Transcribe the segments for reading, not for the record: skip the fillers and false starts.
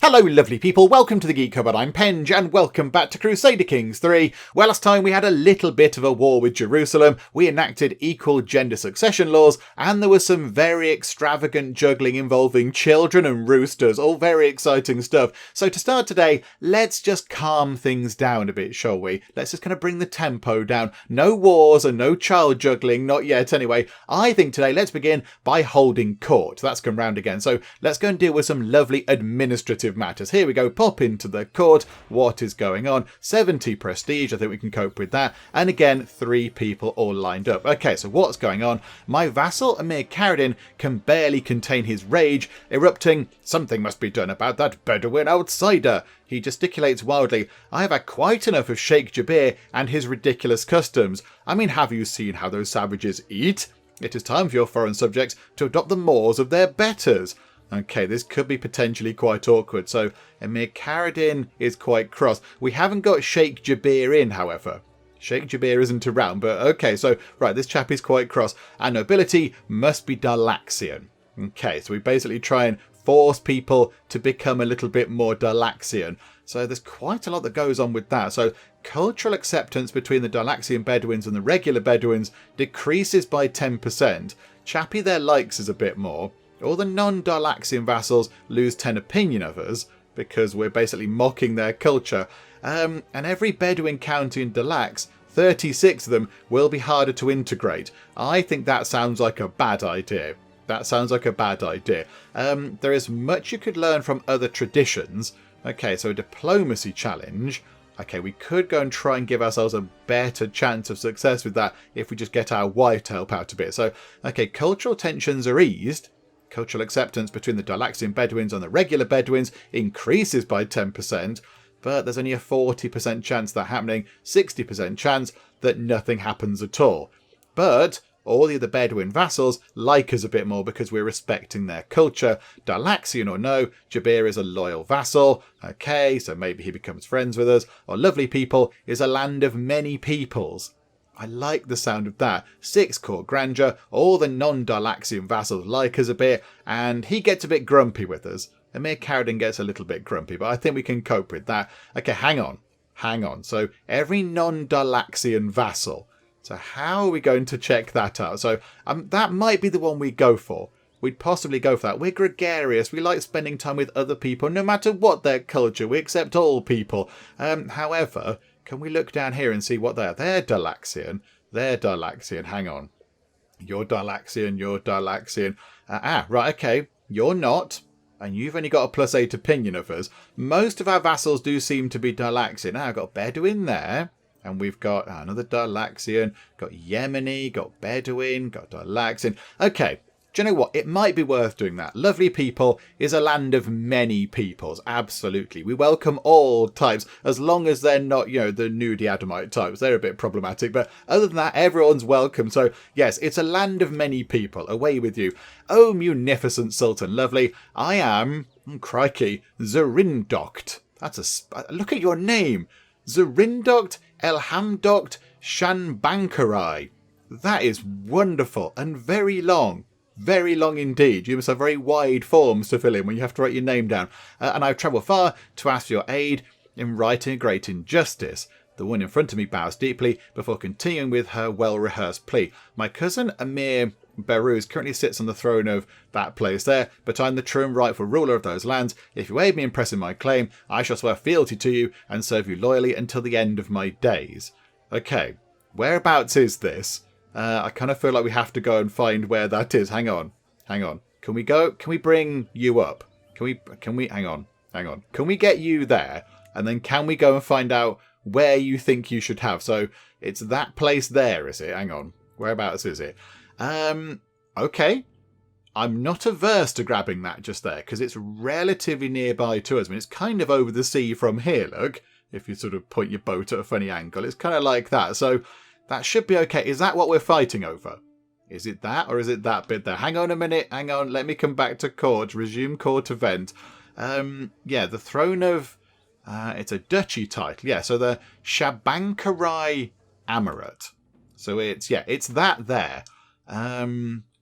Hello lovely people, welcome to the Geek Cupboard, I'm Penge, and welcome back to Crusader Kings 3. Well, last time we had a little bit of a war with Jerusalem, we enacted equal gender succession laws, and there was some very extravagant juggling involving children and roosters, all very exciting stuff. So to start today, let's just calm things down a bit, shall we? Let's just kind of bring the tempo down. No wars and no child juggling, not yet anyway. I think today let's begin by holding court. That's come round again, so let's go and deal with some lovely administrative matters. Here we go, pop into the court. What is going on? 70 prestige, I think we can cope with that. And again, 3 people all lined up. Okay, so what's going on? My vassal, Amir Karadin, can barely contain his rage, erupting, "Something must be done about that Bedouin outsider." He gesticulates wildly. "I have had quite enough of Sheikh Jabir and his ridiculous customs. I mean, have you seen how those savages eat? It is time for your foreign subjects to adopt the mores of their betters." Okay, this could be potentially quite awkward. So Amir Karadin is quite cross. We haven't got Sheikh Jabir in, however. Sheikh Jabir isn't around, but okay, so right, this chap is quite cross. Our nobility must be Dalaxian. Okay, so we basically try and force people to become a little bit more Dalaxian. So there's quite a lot that goes on with that. So cultural acceptance between the Dalaxian Bedouins and the regular Bedouins decreases by 10%. Chappie there likes us a bit more. All the non-Dalaxian vassals lose 10 opinion of us because we're basically mocking their culture. And every Bedouin county in Dalax, 36 of them, will be harder to integrate. I think that sounds like a bad idea. That sounds like a bad idea. There is much you could learn from other traditions. Okay, so a diplomacy challenge. Okay, we could go and try and give ourselves a better chance of success with that if we just get our wife to help out a bit. So, okay, cultural tensions are eased. Cultural acceptance between the Dalaxian Bedouins and the regular Bedouins increases by 10%, but there's only a 40% chance of that happening, 60% chance that nothing happens at all. But all the other Bedouin vassals like us a bit more because we're respecting their culture. Dalaxian or no, Jabir is a loyal vassal. Okay, so maybe he becomes friends with us. Or lovely people is a land of many peoples. I like the sound of that. 6 court grandeur, all the non-Dalaxian vassals like us a bit, and he gets a bit grumpy with us. Amir Karadin gets a little bit grumpy, but I think we can cope with that. Okay, hang on. So every non-Dalaxian vassal. So how are we going to check that out? So that might be the one we go for. We'd possibly go for that. We're gregarious. We like spending time with other people, no matter what their culture. We accept all people. However, can we look down here and see what they are? They're Dalaxian. Hang on. You're Dalaxian. Right, okay. You're not. And you've only got a +8 opinion of us. Most of our vassals do seem to be Dalaxian. I've got Bedouin there. And we've got another Dalaxian. Got Yemeni. Got Bedouin. Got Dalaxian. Okay. Do you know what? It might be worth doing that. Lovely people is a land of many peoples. Absolutely. We welcome all types, as long as they're not, the nudie Adamite types. They're a bit problematic. But other than that, everyone's welcome. So, yes, it's a land of many people. Away with you. Oh, munificent Sultan. Lovely. I am, crikey, Zerindokt. Look at your name. Zerindokt Elhamdokt Shanbankarai. That is wonderful and very long. Very long indeed. You must have very wide forms to fill in when you have to write your name down. And I've travelled far to ask for your aid in righting a great injustice. The one in front of me bows deeply before continuing with her well-rehearsed plea. My cousin Amir Beruz currently sits on the throne of that place there, but I'm the true and rightful ruler of those lands. If you aid me in pressing my claim, I shall swear fealty to you and serve you loyally until the end of my days. Okay, whereabouts is this? I kind of feel like we have to go and find where that is. Hang on. Can we go? Can we bring you up? Can we, hang on. Can we get you there? And then can we go and find out where you think you should have? So it's that place there, is it? Hang on. Whereabouts is it? Okay. I'm not averse to grabbing that just there because it's relatively nearby to us. I mean, it's kind of over the sea from here, look. If you sort of point your boat at a funny angle, it's kind of like that. So that should be okay. Is that what we're fighting over? Is it that or is it that bit there? Hang on a minute. Hang on. Let me come back to court. Resume court event. Yeah, the throne of... it's a duchy title. Yeah, so the Shabankarai Amaret. So it's that there.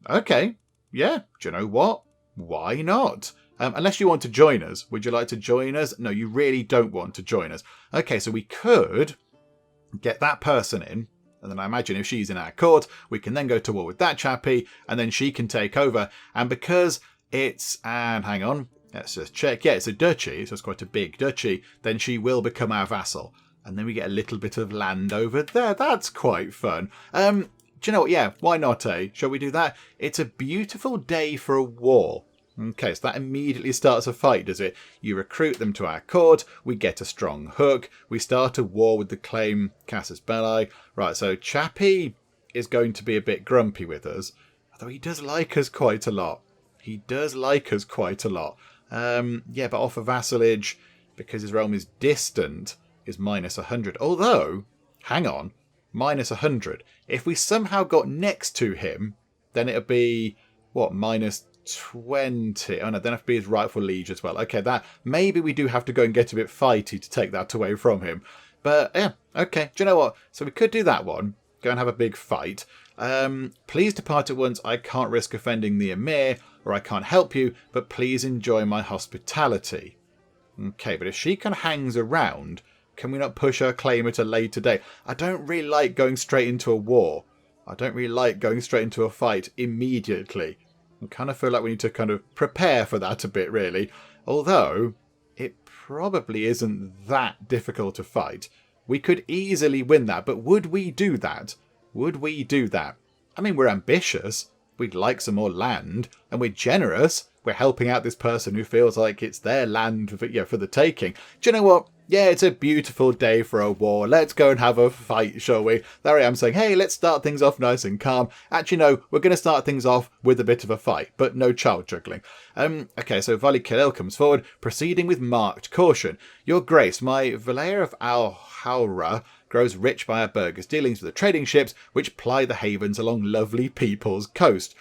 Okay. Yeah, do you know what? Why not? Unless you want to join us. Would you like to join us? No, you really don't want to join us. Okay, so we could get that person in. And then I imagine if she's in our court, we can then go to war with that chappie, and then she can take over. And because it's, and hang on, let's just check. Yeah, it's a duchy, so it's quite a big duchy. Then she will become our vassal. And then we get a little bit of land over there. That's quite fun. Do you know what? Yeah, why not, eh? Shall we do that? It's a beautiful day for a war. Okay, so that immediately starts a fight, does it? You recruit them to our court, we get a strong hook, we start a war with the claim Casus Belli. Right, so Chappie is going to be a bit grumpy with us, although he does like us quite a lot. He does like us quite a lot. Yeah, but offer vassalage, because his realm is distant, is minus 100. Although, hang on, minus 100. If we somehow got next to him, then it'd be, what, minus 20. Oh no, then have to be his rightful liege as well. Okay, that maybe we do have to go and get a bit fighty to take that away from him. But yeah, okay. Do you know what? So we could do that one. Go and have a big fight. Please depart at once. I can't risk offending the Emir, or I can't help you, but please enjoy my hospitality. Okay, but if she kind of hangs around, can we not push her claim at a later date? I don't really like going straight into a war. I don't really like going straight into a fight immediately. I kind of feel like we need to kind of prepare for that a bit, really. Although, it probably isn't that difficult to fight. We could easily win that, but would we do that? Would we do that? I mean, we're ambitious. We'd like some more land. And we're generous. We're helping out this person who feels like it's their land for the taking. Do you know what? Yeah, it's a beautiful day for a war. Let's go and have a fight, shall we? There I am saying, hey, let's start things off nice and calm. Actually, no, we're going to start things off with a bit of a fight, but no child juggling. Okay, so Vali Khalil comes forward, proceeding with marked caution. Your Grace, my Valayer of Al-Hawra grows rich by our burghers' dealings with the trading ships which ply the havens along lovely people's coast.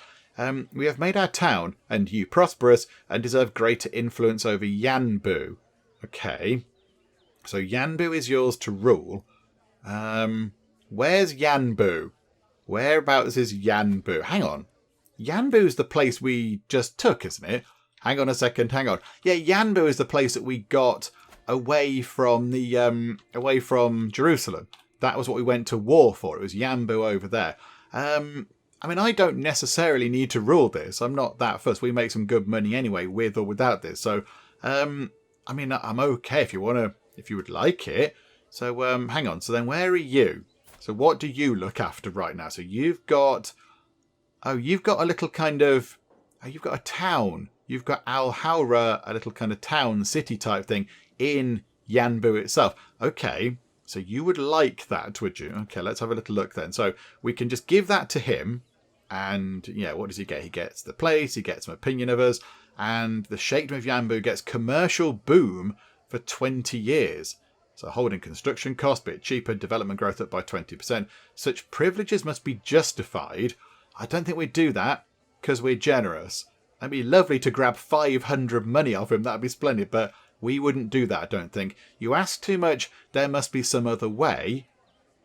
We have made our town, and you prosperous, and deserve greater influence over Yanbu. Okay. So Yanbu is yours to rule. Where's Yanbu? Whereabouts is Yanbu? Hang on. Yanbu's the place we just took, isn't it? Hang on a second, hang on. Yeah, Yanbu is the place that we got away from Jerusalem. That was what we went to war for. It was Yanbu over there. I mean, I don't necessarily need to rule this. I'm not that fussed. We make some good money anyway, with or without this. So, I mean, I'm okay if you would like it. So, hang on. So then where are you? So what do you look after right now? So you've got a little kind of, you've got a town. You've got Al-Hawra, a little kind of town, city type thing in Yanbu itself. Okay. So you would like that, would you? Okay, let's have a little look then. So we can just give that to him. And, yeah, what does he get? He gets the place, he gets some opinion of us, and the Sheikhdom of Yanbu gets commercial boom for 20 years. So holding construction cost, bit cheaper, development growth up by 20%. Such privileges must be justified. I don't think we'd do that, because we're generous. It'd be lovely to grab 500 money off him, that'd be splendid, but we wouldn't do that, I don't think. You ask too much, there must be some other way.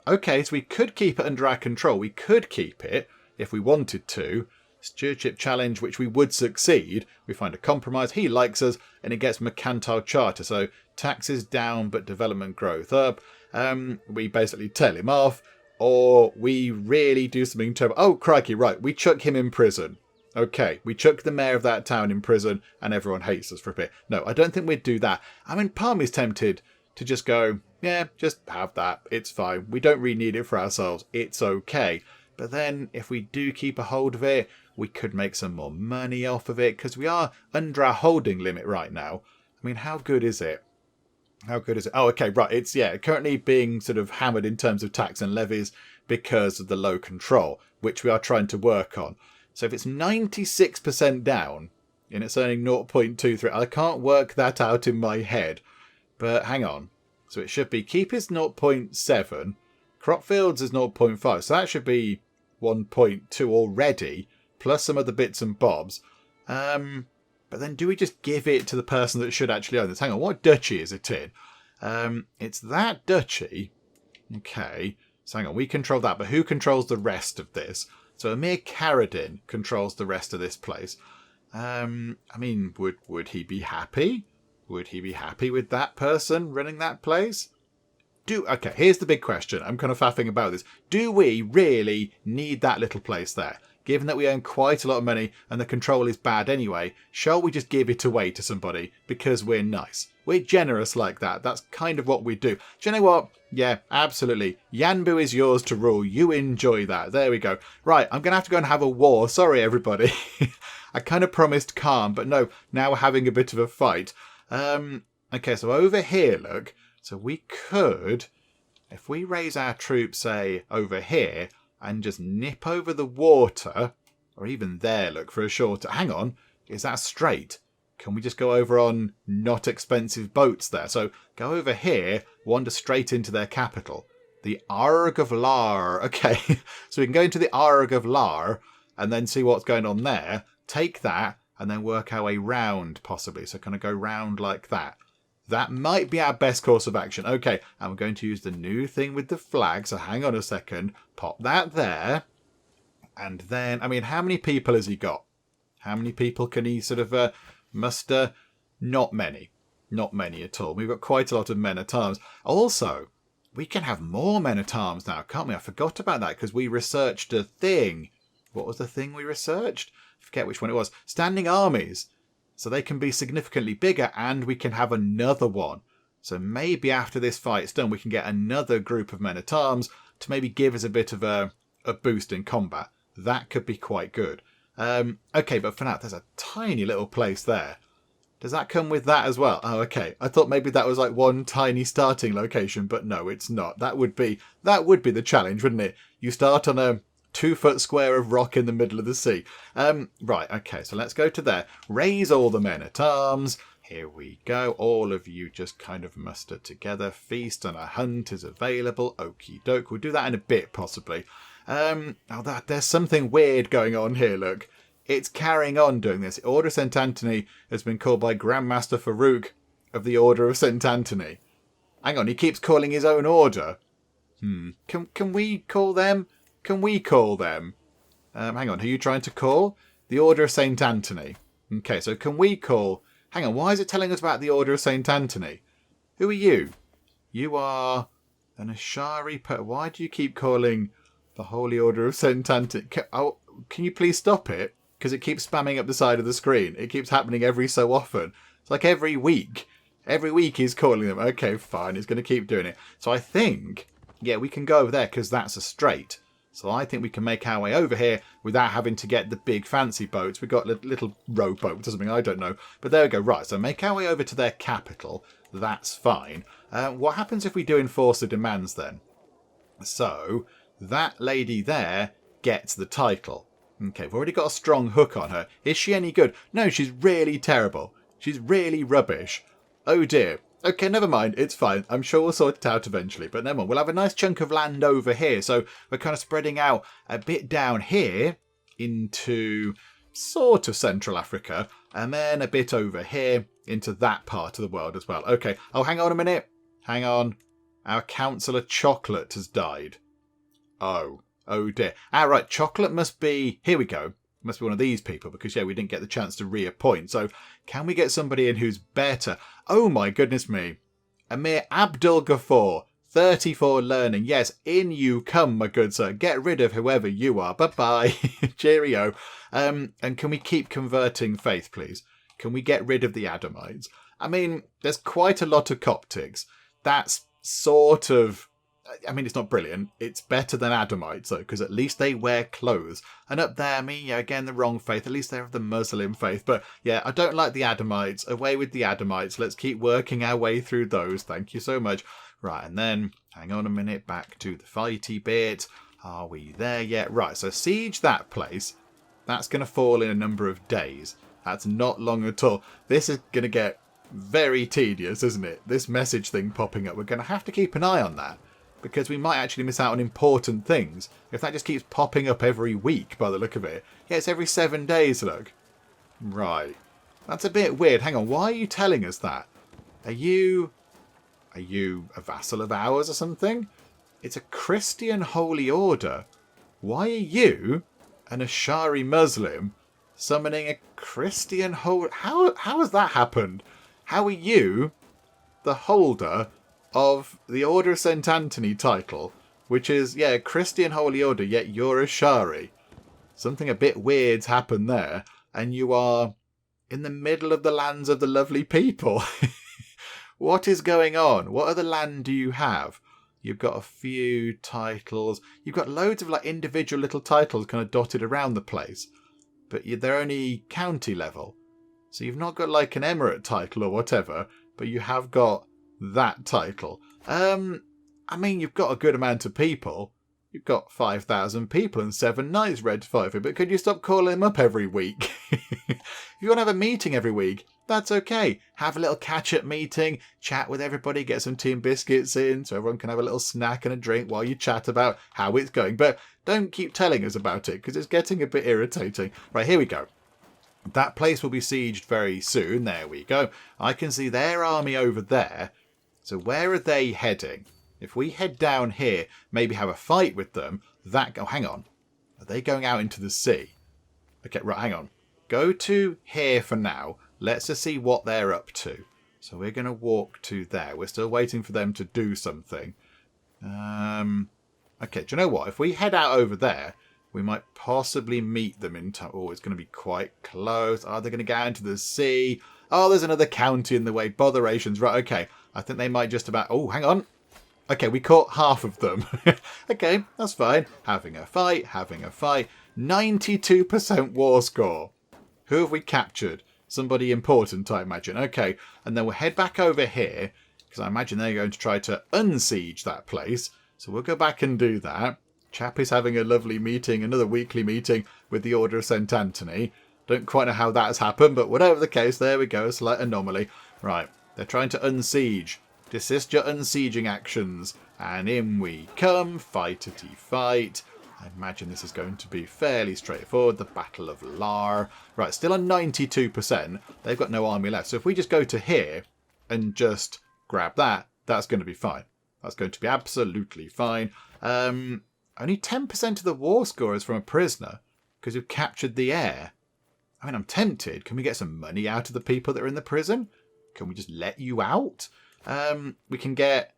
Okay, so we could keep it under our control. We could keep it, if we wanted to. Stewardship challenge, which we would succeed. We find a compromise. He likes us, and it gets mercantile charter. So taxes down, but development growth up. We basically tell him off, or we really do something terrible. Oh, crikey, right. We chuck him in prison. Okay, we chuck the mayor of that town in prison, and everyone hates us for a bit. No, I don't think we'd do that. I mean, part of me is tempted to just go, yeah, just have that. It's fine. We don't really need it for ourselves. It's okay. But then, if we do keep a hold of it, we could make some more money off of it, because we are under our holding limit right now. I mean, how good is it? How good is it? Oh, okay, right. It's, yeah, currently being sort of hammered in terms of tax and levies because of the low control, which we are trying to work on. So if it's 96% down, and it's earning 0.23, I can't work that out in my head. But hang on. So it should be keep is 0.7, Cropfields is 0.5, so that should be 1.2 already, plus some other bits and bobs. But then do we just give it to the person that should actually own this? Hang on, what duchy is it in? It's that duchy. Okay, so hang on, we control that, but who controls the rest of this? So Emir Karadin controls the rest of this place. I mean, would he be happy? Would he be happy with that person running that place? Okay, here's the big question. I'm kind of faffing about this. Do we really need that little place there? Given that we earn quite a lot of money and the control is bad anyway, shall we just give it away to somebody because we're nice? We're generous like that. That's kind of what we do. Do you know what? Yeah, absolutely. Yanbu is yours to rule. You enjoy that. There we go. Right, I'm going to have to go and have a war. Sorry, everybody. I kind of promised calm, but no, now we're having a bit of a fight. Okay, so over here, look. So we could, if we raise our troops, say, over here, and just nip over the water, or even there, look, for a shorter... Hang on, is that straight? Can we just go over on not expensive boats there? So go over here, wander straight into their capital. The Arg of Lar. Okay, so we can go into the Arg of Lar, and then see what's going on there, take that, and then work our way round, possibly. So kind of go round like that. That might be our best course of action. Okay, and we're going to use the new thing with the flag. So hang on a second. Pop that there. And then, I mean, how many people has he got? How many people can he sort of muster? Not many. Not many at all. We've got quite a lot of men-at-arms. Also, we can have more men-at-arms now, can't we? I forgot about that because we researched a thing. What was the thing we researched? I forget which one it was. Standing armies. So they can be significantly bigger and we can have another one. So maybe after this fight's done, we can get another group of men-at-arms to maybe give us a bit of a boost in combat. That could be quite good. Okay, but for now, there's a tiny little place there. Does that come with that as well? Oh, okay. I thought maybe that was like one tiny starting location, but no, it's not. That would be the challenge, wouldn't it? You start on a 2-foot square of rock in the middle of the sea. Right, okay, so let's go to there. Raise all the men-at-arms. Here we go. All of you just kind of muster together. Feast and a hunt is available. Okie doke. We'll do that in a bit, possibly. There's something weird going on here, look. It's carrying on doing this. Order of St. Anthony has been called by Grandmaster Farouk of the Order of St. Anthony. Hang on, he keeps calling his own order. Can we call them? Can we call them? Hang on, who are you trying to call? The Order of St. Anthony. Okay, so can we call... Hang on, why is it telling us about the Order of St. Anthony? Who are you? You are an Ashari... Why do you keep calling the Holy Order of St. Anthony? Can you please stop it? Because it keeps spamming up the side of the screen. It keeps happening every so often. It's like every week. Every week he's calling them. Okay, fine, he's going to keep doing it. So I think, yeah, we can go over there because that's a straight. So I think we can make our way over here without having to get the big fancy boats. We've got little rowboats or something, I don't know. But there we go. Right, so make our way over to their capital. That's fine. What happens if we do enforce the demands then? So that lady there gets the title. Okay, we've already got a strong hook on her. Is she any good? No, she's really terrible. She's really rubbish. Oh dear. Okay, never mind. It's fine. I'm sure we'll sort it out eventually. But never mind. We'll have a nice chunk of land over here. So we're kind of spreading out a bit down here into sort of Central Africa. And then a bit over here into that part of the world as well. Okay. Oh, hang on a minute. Hang on. Our Councillor Chocolate has died. Oh dear. Right. Chocolate must be... Here we go. Must be one of these people because, yeah, we didn't get the chance to reappoint. So can we get somebody in who's better? Oh, my goodness me. Amir Abdul Ghaffar, 34 learning. Yes, in you come, my good sir. Get rid of whoever you are. Bye-bye. Cheerio. And can we keep converting faith, please? Can we get rid of the Adamites? I mean, there's quite a lot of Coptics. That's sort of... I mean, it's not brilliant. It's better than Adamites, though, because at least they wear clothes. And up there, again, the wrong faith. At least they're of the Muslim faith. But, yeah, I don't like the Adamites. Away with the Adamites. Let's keep working our way through those. Thank you so much. Right, and then, hang on a minute, back to the fighty bit. Are we there yet? Right, so siege that place. That's going to fall in a number of days. That's not long at all. This is going to get very tedious, isn't it? This message thing popping up. We're going to have to keep an eye on that. Because we might actually miss out on important things if that just keeps popping up every week by the look of it. Yeah, it's every 7 days, look. Right. That's a bit weird. Hang on, why are you telling us that? Are you a vassal of ours or something? It's a Christian holy order. Why are you an Ashari Muslim summoning a Christian hold. How has that happened? How are you the holder of the Order of St. Anthony title, which is, yeah, Christian Holy Order, yet you're a Shari? Something a bit weird's happened there, and you are in the middle of the lands of the lovely people. What is going on? What other land do you have? You've got a few titles. You've got loads of like individual little titles kind of dotted around the place, but they're only county level. So you've not got like an emirate title or whatever, but you have got that title. I mean, you've got a good amount of people. You've got 5,000 people and 7 knights ready to fight for you, but could you stop calling them up every week? If you want to have a meeting every week, that's okay. Have a little catch-up meeting, chat with everybody, get some tea and biscuits in so everyone can have a little snack and a drink while you chat about how it's going. But don't keep telling us about it because it's getting a bit irritating. Right, here we go. That place will be sieged very soon. There we go. I can see their army over there. So where are they heading? If we head down here, maybe have a fight with them, oh, hang on. Are they going out into the sea? Okay, right, hang on. Go to here for now. Let's just see what they're up to. So we're going to walk to there. We're still waiting for them to do something. Okay, do you know what? If we head out over there, we might possibly meet them in time. Oh, it's going to be quite close. Are they going to get out into the sea? Oh, there's another county in the way. Botherations. Right, okay. I think they might just about... Oh, hang on. Okay, we caught half of them. Okay, that's fine. Having a fight, having a fight. 92% war score. Who have we captured? Somebody important, I imagine. Okay, and then we'll head back over here, because I imagine they're going to try to unsiege that place. So we'll go back and do that. Chap is having a lovely meeting, another weekly meeting with the Order of St. Anthony. Don't quite know how that's happened, but whatever the case, there we go. Slight anomaly. Right, they're trying to unsiege. Desist your unsieging actions. And in we come. Fight-a-ty fight. I imagine this is going to be fairly straightforward. The Battle of Lar. Right, still on 92%. They've got no army left. So if we just go to here and just grab that, that's going to be fine. That's going to be absolutely fine. Only 10% of the war score is from a prisoner because we've captured the heir. I mean, I'm tempted. Can we get some money out of the people that are in the prison? Can we just let you out? We can get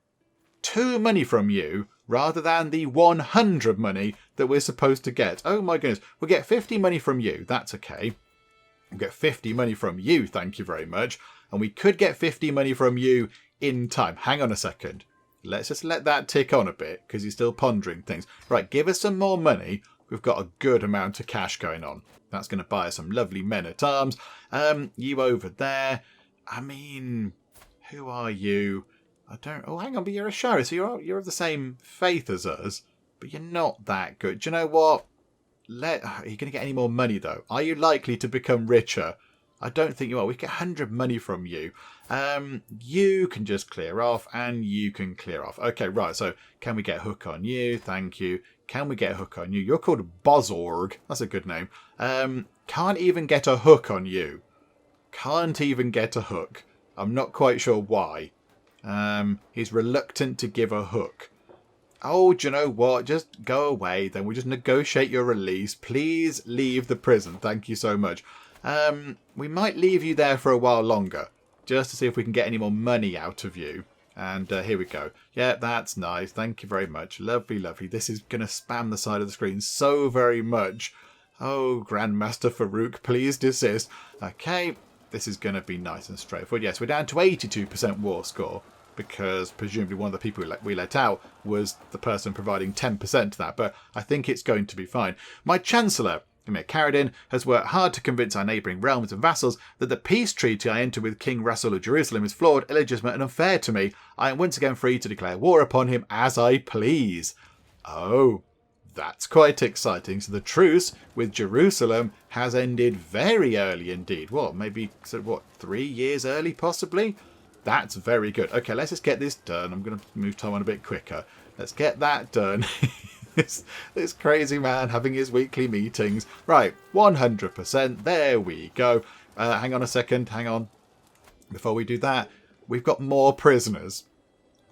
2 money from you rather than the 100 money that we're supposed to get. Oh my goodness. We'll get 50 money from you. That's okay. We'll get 50 money from you. Thank you very much. And we could get 50 money from you in time. Hang on a second. Let's just let that tick on a bit because he's still pondering things. Right, give us some more money. We've got a good amount of cash going on. That's going to buy us some lovely men-at-arms. You over there. I mean, who are you? I don't... Oh, hang on, but you're a Shari, so you're of the same faith as us, but you're not that good. Do you know what? Are you going to get any more money, though? Are you likely to become richer? I don't think you are. We get 100 money from you. You can just clear off, and you can clear off. Okay, right, so can we get a hook on you? Thank you. Can we get a hook on you? You're called Bozorg. That's a good name. Can't even get a hook on you. Can't even get a hook. I'm not quite sure why. He's reluctant to give a hook. Oh, do you know what? Just go away. Then we'll just negotiate your release. Please leave the prison. Thank you so much. We might leave you there for a while longer, just to see if we can get any more money out of you. And here we go. Yeah, that's nice. Thank you very much. Lovely, lovely. This is going to spam the side of the screen so very much. Oh, Grandmaster Farouk, please desist. Okay, this is going to be nice and straightforward. Yes, we're down to 82% war score, because presumably one of the people we let out was the person providing 10% to that. But I think it's going to be fine. My Chancellor, Emir Karadin, has worked hard to convince our neighbouring realms and vassals that the peace treaty I entered with King Rasul of Jerusalem is flawed, illegitimate and unfair to me. I am once again free to declare war upon him as I please. Oh, that's quite exciting. So the truce with Jerusalem has ended very early indeed. What, maybe, 3 years early possibly? That's very good. Okay, let's just get this done. I'm going to move time on a bit quicker. Let's get that done. This crazy man having his weekly meetings. Right, 100%. There we go. Hang on a second. Hang on. Before we do that, we've got more prisoners.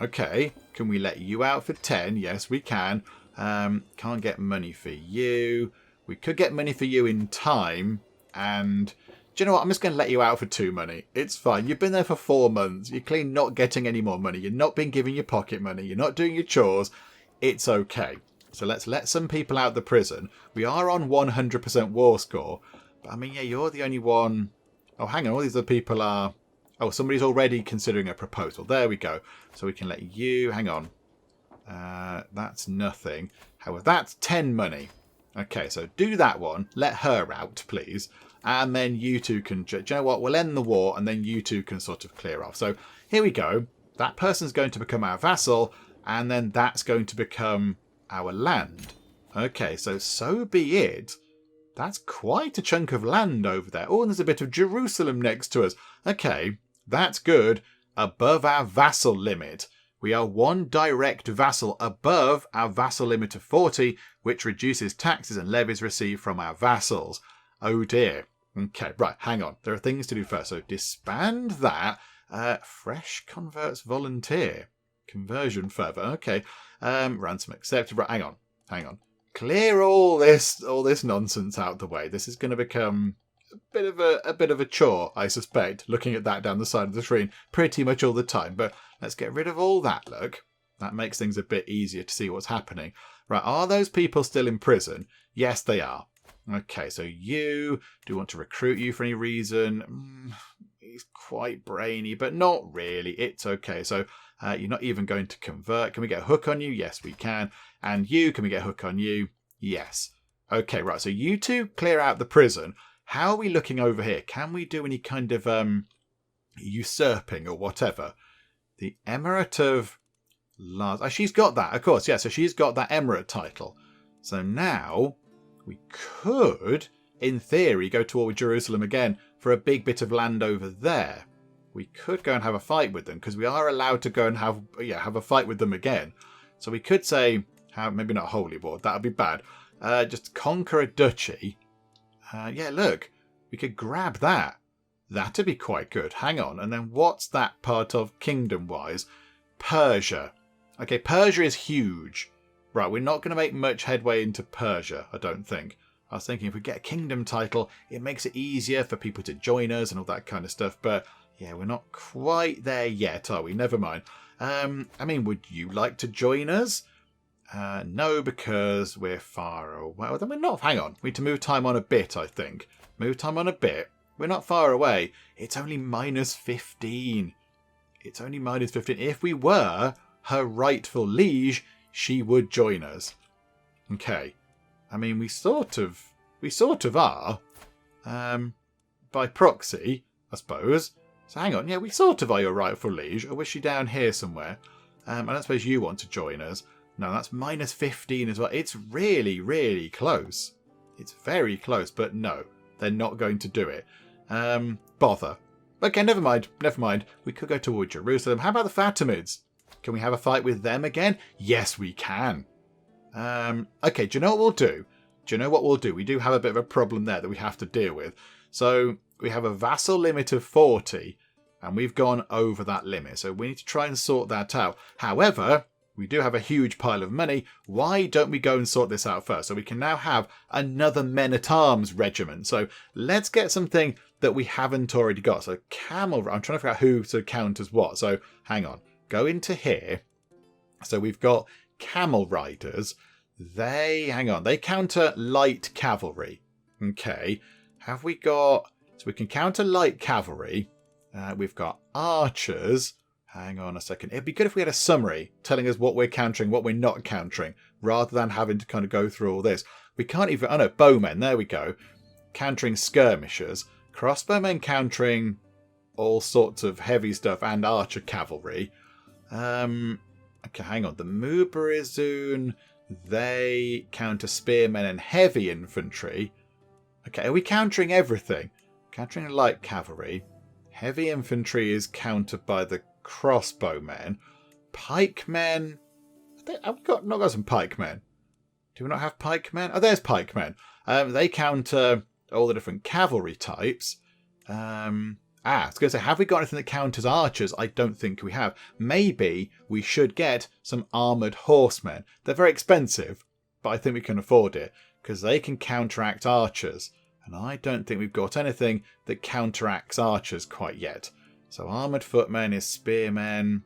Okay, can we let you out for 10? Yes, we can. Can't get money for you. We could get money for you in time. and do you know what? I'm just going to let you out for 2 money. It's fine. You've been there for 4 months. You're clearly not getting any more money. You're not being given your pocket money. You're not doing your chores. It's okay. So let's let some people out of the prison. We are on 100% war score. But I mean, yeah, you're the only one. Oh, hang on. All these other people are... Oh, somebody's already considering a proposal. There we go. So we can let you... Hang on. That's nothing. However, that's 10 money. Okay, so do that one. Let her out, please. And then you two can... Do you know what? We'll end the war and then you two can sort of clear off. So here we go. That person's going to become our vassal. And then that's going to become our land. Okay, so be it. That's quite a chunk of land over there. Oh, and there's a bit of Jerusalem next to us. Okay, that's good. Above our vassal limit. We are 1 direct vassal above our vassal limit of 40, which reduces taxes and levies received from our vassals. Oh dear. Okay, right, hang on. There are things to do first. So disband that. Fresh converts volunteer. Conversion further. Okay. Ransom accepted. Right, hang on. Clear all this nonsense out the way. This is going to become a bit of a chore, I suspect, looking at that down the side of the screen pretty much all the time. But let's get rid of all that, look. That makes things a bit easier to see what's happening. Right, are those people still in prison? Yes, they are. Okay, so you, do you want to recruit you for any reason? He's quite brainy, but not really. It's okay. So you're not even going to convert. Can we get a hook on you? Yes, we can. And you, can we get a hook on you? Yes. Okay, right. So you two clear out the prison. How are we looking over here? Can we do any kind of usurping or whatever? The Emirate of Lars. Oh, she's got that, of course. Yeah, so she's got that Emirate title. So now we could, in theory, go to war with Jerusalem again for a big bit of land over there. We could go and have a fight with them because we are allowed to go and have a fight with them again. So we could say, maybe not holy war, that would be bad. Just conquer a duchy. Yeah, look, we could grab that. That'd be quite good. Hang on. And then what's that part of kingdom-wise? Persia. Okay, Persia is huge. Right, we're not going to make much headway into Persia, I don't think. I was thinking if we get a kingdom title, it makes it easier for people to join us and all that kind of stuff. But yeah, we're not quite there yet, are we? Never mind. I mean, would you like to join us? No, because we're far away. Well, then we're not. Hang on. We need to move time on a bit, I think. Move time on a bit. We're not far away. It's only -15. It's only -15. If we were her rightful liege, she would join us. Okay. I mean, we sort of are. By proxy, I suppose. So hang on. Yeah, we sort of are your rightful liege. Or was she down here somewhere? I don't suppose you want to join us. No, that's -15 as well. It's really, really close. It's very close, but no. They're not going to do it. Bother. Okay, never mind. We could go toward Jerusalem. How about the Fatimids? Can we have a fight with them again? Yes, we can. Okay, do you know what we'll do? We do have a bit of a problem there that we have to deal with. So we have a vassal limit of 40, and we've gone over that limit. So we need to try and sort that out. However, we do have a huge pile of money. Why don't we go and sort this out first? So we can now have another men-at-arms regiment. So let's get something that we haven't already got. So camel... I'm trying to figure out who to count as what. So hang on. Go into here. So we've got camel riders. They counter light cavalry. Okay. Have we got... So we can counter light cavalry. We've got archers. Hang on a second. It'd be good if we had a summary telling us what we're countering, what we're not countering, rather than having to kind of go through all this. We can't even... Oh no, bowmen. There we go. Countering skirmishers. Crossbowmen countering all sorts of heavy stuff and archer cavalry. Okay, hang on. The Mubarizun, they counter spearmen and heavy infantry. Okay, are we countering everything? Countering light cavalry. Heavy infantry is countered by the crossbowmen. Pikemen. Have we not got some pikemen? Do we not have pikemen? Oh, there's pikemen. They counter all the different cavalry types. I was going to say, have we got anything that counters archers? I don't think we have. Maybe we should get some armoured horsemen. They're very expensive, but I think we can afford it, because they can counteract archers. And I don't think we've got anything that counteracts archers quite yet. So armoured footmen is spearmen.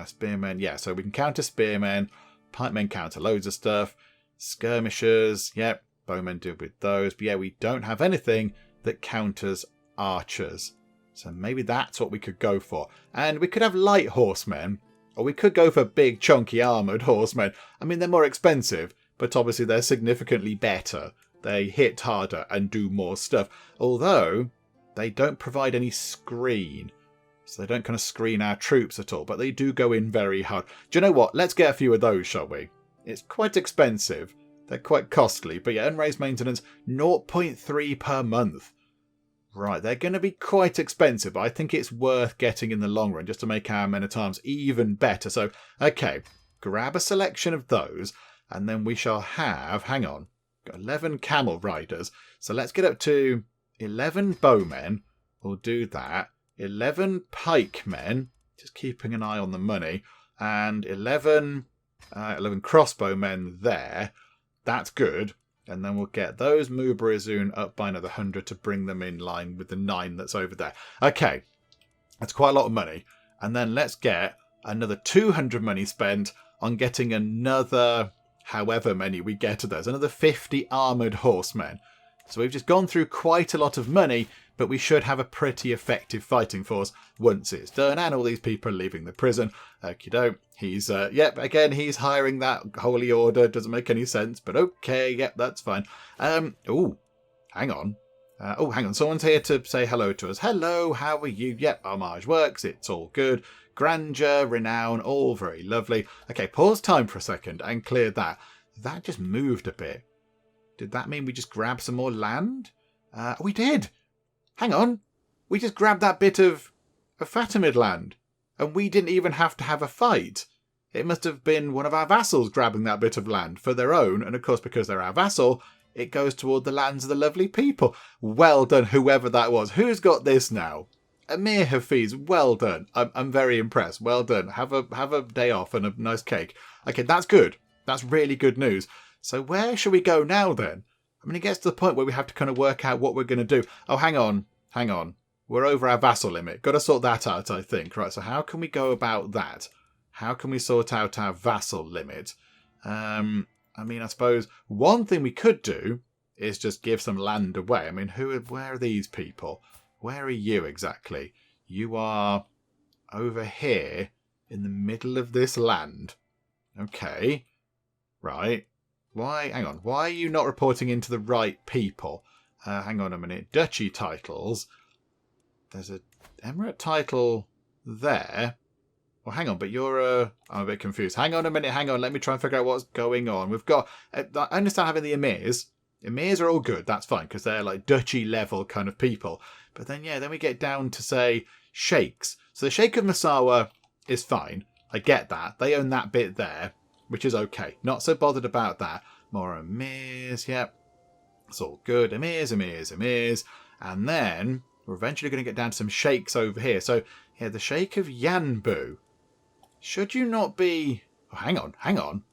Spearmen, yeah, so we can counter spearmen. Pikemen counter loads of stuff. Skirmishers, yep. Bowmen deal with those. But yeah, we don't have anything that counters archers. So maybe that's what we could go for. And we could have light horsemen. Or we could go for big, chunky, armoured horsemen. I mean, they're more expensive. But obviously they're significantly better. They hit harder and do more stuff. Although, they don't provide any screen. So they don't kind of screen our troops at all. But they do go in very hard. Do you know what? Let's get a few of those, shall we? It's quite expensive. They're quite costly. But yeah, unraised maintenance, 0.3 per month. Right, they're going to be quite expensive. But I think it's worth getting in the long run just to make our men-at-arms even better. So, okay, grab a selection of those. And then we shall have, hang on. Got 11 camel riders. So let's get up to 11 bowmen. We'll do that. 11 pikemen. Just keeping an eye on the money. And 11 crossbowmen there. That's good. And then we'll get those Mubarizun up by another 100 to bring them in line with the 9 that's over there. Okay. That's quite a lot of money. And then let's get another 200 money spent on getting another... however many we get of those. Another 50 armoured horsemen. So we've just gone through quite a lot of money, but we should have a pretty effective fighting force once it's done. And all these people are leaving the prison. Okey-doke. He's, again, he's hiring that holy order. Doesn't make any sense, but okay, yep, that's fine. Ooh, hang on. Hang on. Someone's here to say hello to us. Hello, how are you? Yep, homage works. It's all good. Grandeur, renown, all very lovely. Okay, pause time for a second and clear that. That just moved a bit. Did that mean we just grabbed some more land? We did. Hang on. We just grabbed that bit of Fatimid land. And we didn't even have to have a fight. It must have been one of our vassals grabbing that bit of land for their own. And of course, because they're our vassal, it goes toward the lands of the lovely people. Well done, whoever that was. Who's got this now? Amir Hafiz, well done. I'm very impressed. Well done. Have a day off and a nice cake. Okay, that's good. That's really good news. So where shall we go now then? I mean, it gets to the point where we have to kind of work out what we're going to do. Oh, hang on. We're over our vassal limit. Got to sort that out, I think. Right, so how can we go about that? How can we sort out our vassal limit? I mean, I suppose one thing we could do is just give some land away. I mean, where are these people? Where are you exactly? You are over here in the middle of this land. Okay. Right. Hang on. Why are you not reporting into the right people? Hang on a minute. Duchy titles. There's a emirate title there. Well, hang on, but I'm a bit confused. Hang on a minute. Hang on. Let me try and figure out what's going on. We've got... I understand having the emirs. Emirs are all good. That's fine, because they're like duchy level kind of people. But then, then we get down to, say, sheikhs. So the Sheikh of Massawa is fine. I get that. They own that bit there, which is okay. Not so bothered about that. More emirs, yep. It's all good. Emirs. And then we're eventually going to get down to some sheikhs over here. So, yeah, the Sheikh of Yanbu. Should you not be... Oh, hang on.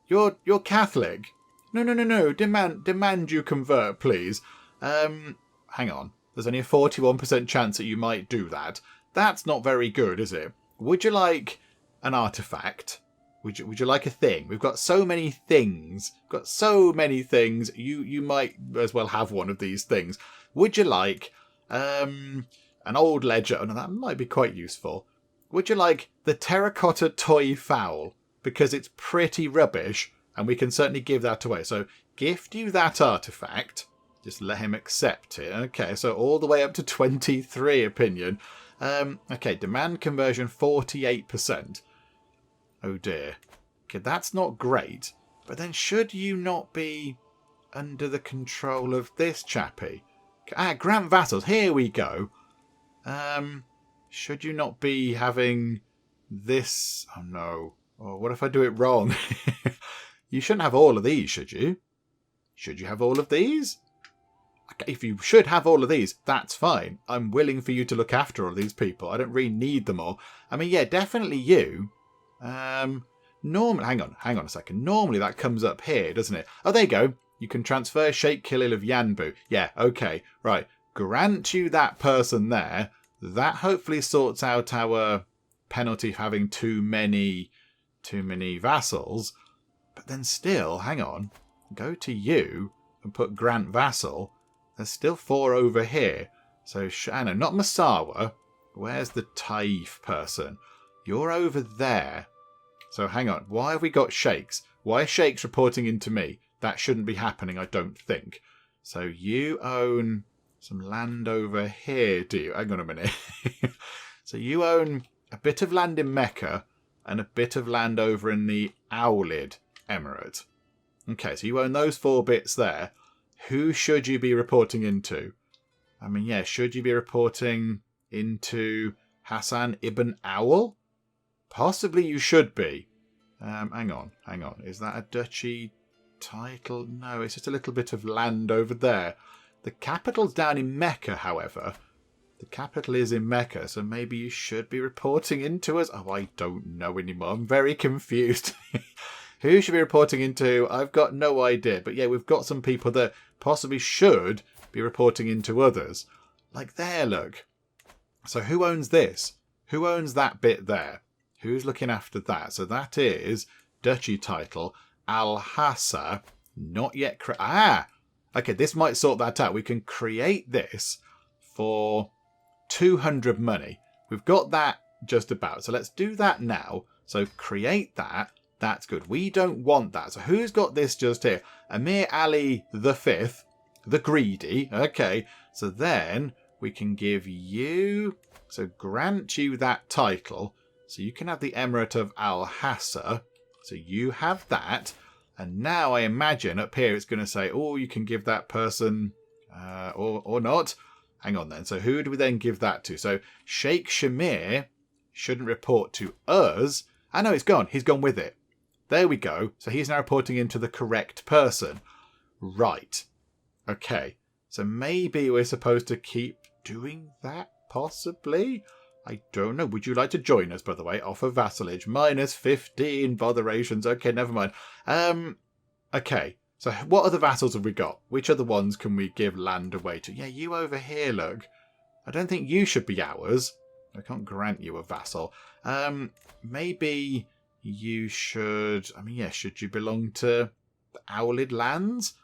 You're Catholic. No. Demand you convert, please. Hang on. There's only a 41% chance that you might do that. That's not very good, is it? Would you like an artifact? Would you like a thing? We've got so many things. You might as well have one of these things. Would you like an old ledger? Oh, no, that might be quite useful. Would you like the terracotta toy fowl? Because it's pretty rubbish, and we can certainly give that away. So, gift you that artifact. Just let him accept it. Okay, so all the way up to 23 opinion. Okay, demand conversion 48%. Oh dear. Okay, that's not great. But then should you not be under the control of this chappie? Grant vassals. Here we go. Should you not be having this? Oh no. Oh, what if I do it wrong? You shouldn't have all of these, should you? Should you have all of these? Okay, if you should have all of these, that's fine. I'm willing for you to look after all these people. I don't really need them all. I mean, yeah, definitely you. Normally, hang on a second. Normally that comes up here, doesn't it? Oh, there you go. You can transfer Sheikh Khalil of Yanbu. Yeah, okay, right. Grant you that person there. That hopefully sorts out our penalty for having too many vassals. But then still, hang on. Go to you and put grant vassal. There's still 4 over here. So, no, not Masawa. Where's the Taif person? You're over there. So hang on. Why have we got sheikhs? Why are sheikhs reporting into me? That shouldn't be happening, I don't think. So you own some land over here, do you? Hang on a minute. So you own a bit of land in Mecca and a bit of land over in the Owlid Emirate. Okay, so you own those 4 bits there. Who should you be reporting into? I mean, yeah, should you be reporting into Hassan ibn Owl? Possibly you should be. Hang on. Is that a duchy title? No, it's just a little bit of land over there. The capital's down in Mecca, however. The capital is in Mecca, so maybe you should be reporting into us. Oh, I don't know anymore. I'm very confused. Who should be reporting into? I've got no idea. But yeah, we've got some people that possibly should be reporting into others. Like there, look. So who owns this? Who owns that bit there? Who's looking after that? So that is duchy title Al-Hassa. Not yet. Okay, this might sort that out. We can create this for 200 money. We've got that just about. So let's do that now. So create that. That's good. We don't want that. So who's got this just here? Amir Ali the Fifth, the Greedy. Okay, so then we can give you, so grant you that title. So you can have the Emirate of Al-Hassa. So you have that. And now I imagine up here it's going to say, oh, you can give that person or not. Hang on then. So who do we then give that to? So Sheikh Shamir shouldn't report to us. I know it's gone. He's gone with it. There we go. So he's now reporting into the correct person. Right. Okay. So maybe we're supposed to keep doing that, possibly? I don't know. Would you like to join us, by the way? Offer vassalage. Minus 15 botherations. Okay, never mind. Okay. So what other vassals have we got? Which other ones can we give land away to? Yeah, you over here, look. I don't think you should be ours. I can't grant you a vassal. Maybe you should... I mean, yeah, should you belong to the Owlid lands?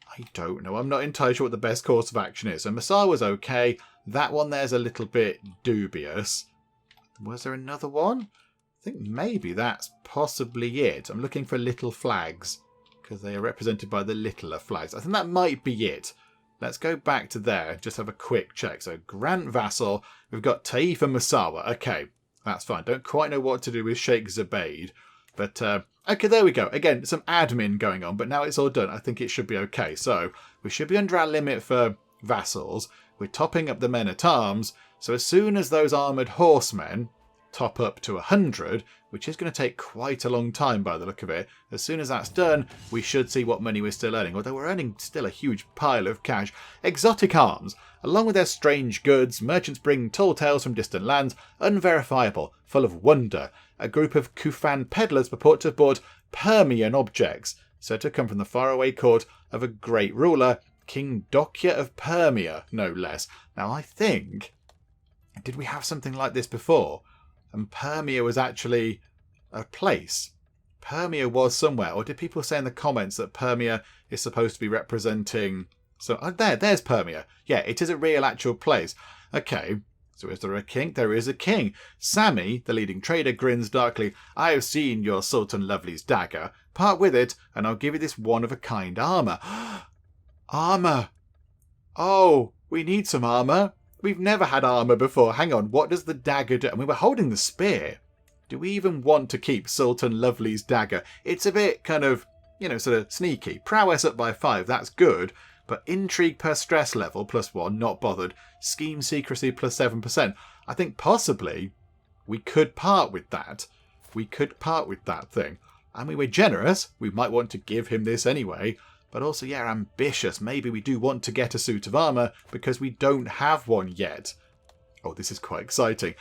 I don't know. I'm not entirely sure what the best course of action is. So Masar was okay. That one there's a little bit dubious. Was there another one? I think maybe that's possibly it. I'm looking for little flags because they are represented by the littler flags. I think that might be it. Let's go back to there. Just have a quick check. So Grant Vassal. We've got Taif and Masawa. Okay, that's fine. Don't quite know what to do with Sheikh Zubayd. But, okay, there we go. Again, some admin going on, but now it's all done. I think it should be okay. So we should be under our limit for vassals. We're topping up the men-at-arms. So as soon as those armoured horsemen top up to 100, which is going to take quite a long time by the look of it, as soon as that's done, we should see what money we're still earning. Although we're earning still a huge pile of cash. Exotic arms. Along with their strange goods, merchants bring tall tales from distant lands, unverifiable, full of wonder. A group of Kufan peddlers purport to have bought Permian objects, said to come from the faraway court of a great ruler, King Dokya of Permia, no less. Now I think, did we have something like this before? And Permia was actually a place. Permia was somewhere. Or did people say in the comments that Permia is supposed to be representing... So there's Permia. Yeah, it is a real actual place. Okay, so is there a king? There is a king. Sammy, the leading trader, grins darkly. I have seen your Sultan Lovely's dagger. Part with it, and I'll give you this one-of-a-kind armour. Armour! Oh, we need some armour. We've never had armour before. Hang on, what does the dagger do? I mean, we're holding the spear. Do we even want to keep Sultan Lovely's dagger? It's a bit kind of, sort of sneaky. Prowess up by 5, that's good. But intrigue per stress level, +1, not bothered. Scheme secrecy, +7%. I think possibly we could part with that. We could part with that thing. I mean, we're generous. We might want to give him this anyway. But also, yeah, ambitious. Maybe we do want to get a suit of armour because we don't have one yet. Oh, this is quite exciting.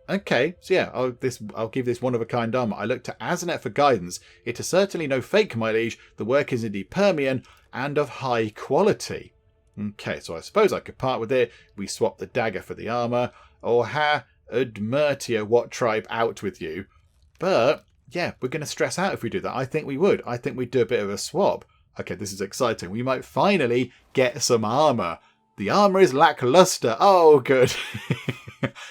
Okay, so yeah, I'll give this one-of-a-kind armour. I look to Azanet for guidance. It is certainly no fake, my liege. The work is indeed Permian and of high quality. Okay, so I suppose I could part with it. We swap the dagger for the armour. Or ha, Admertia, what tribe out with you. But, yeah, we're going to stress out if we do that. I think we would. I think we'd do a bit of a swap. Okay, this is exciting. We might finally get some armour. The armour is lackluster. Oh, good.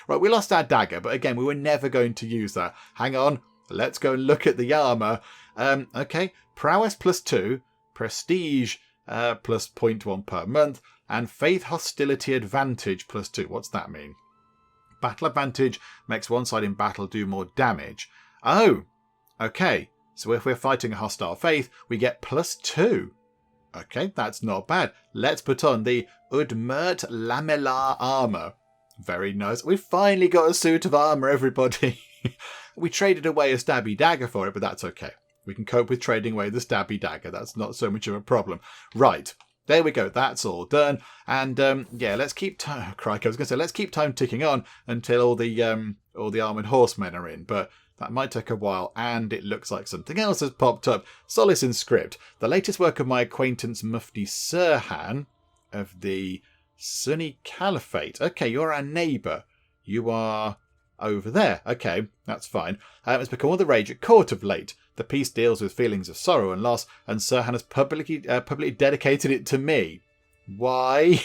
Right, we lost our dagger, but again, we were never going to use that. Hang on. Let's go and look at the armour. Okay, prowess +2, prestige plus 0.1 per month, and faith hostility advantage +2. What's that mean? Battle advantage makes one side in battle do more damage. Oh, okay. So if we're fighting a hostile faith, we get +2. Okay, that's not bad. Let's put on the Udmurt Lamellar armour. Very nice. We've finally got a suit of armour, everybody. We traded away a stabby dagger for it, but that's okay. We can cope with trading away the stabby dagger. That's not so much of a problem. Right. There we go. That's all done. And yeah, let's keep time. Crikey, I was going to say let's keep time ticking on until all the armoured horsemen are in. But that might take a while, and it looks like something else has popped up. Solace in script. The latest work of my acquaintance Mufti Sirhan of the Sunni Caliphate. Okay, you're our neighbour. You are over there. Okay, that's fine. It's become all the rage at court of late. The piece deals with feelings of sorrow and loss, and Sirhan has publicly dedicated it to me. Why?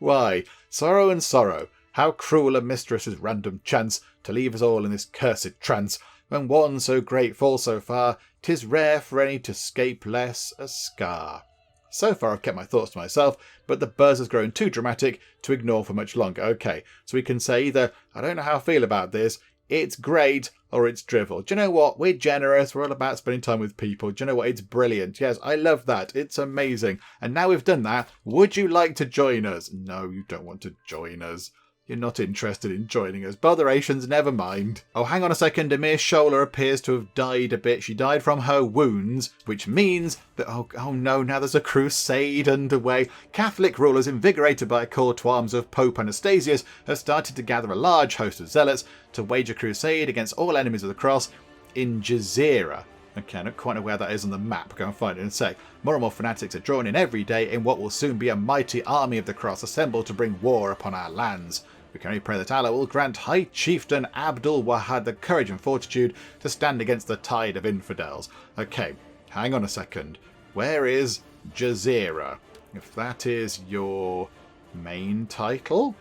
Why? Sorrow and sorrow. How cruel a mistress is random chance to leave us all in this cursed trance. When one so great falls so far, 'tis rare for any to scape less a scar. So far I've kept my thoughts to myself, but the buzz has grown too dramatic to ignore for much longer. Okay, so we can say either, I don't know how I feel about this, it's great, or it's drivel. Do you know what? We're generous. We're all about spending time with people. Do you know what? It's brilliant. Yes, I love that. It's amazing. And now we've done that, would you like to join us? No, you don't want to join us. You're not interested in joining us. Botherations, never mind. Oh, hang on a second. Emir Shola appears to have died a bit. She died from her wounds, which means that, oh no, now there's a crusade underway. Catholic rulers, invigorated by a call to arms of Pope Anastasius, have started to gather a large host of zealots to wage a crusade against all enemies of the cross in Jazira. Okay, I don't quite know where that is on the map. Go and find it in a sec. More and more fanatics are drawn in every day in what will soon be a mighty army of the cross assembled to bring war upon our lands. We can only pray that Allah will grant High Chieftain Abdul Wahad the courage and fortitude to stand against the tide of infidels. Okay, hang on a second. Where is Jazira? If that is your main title?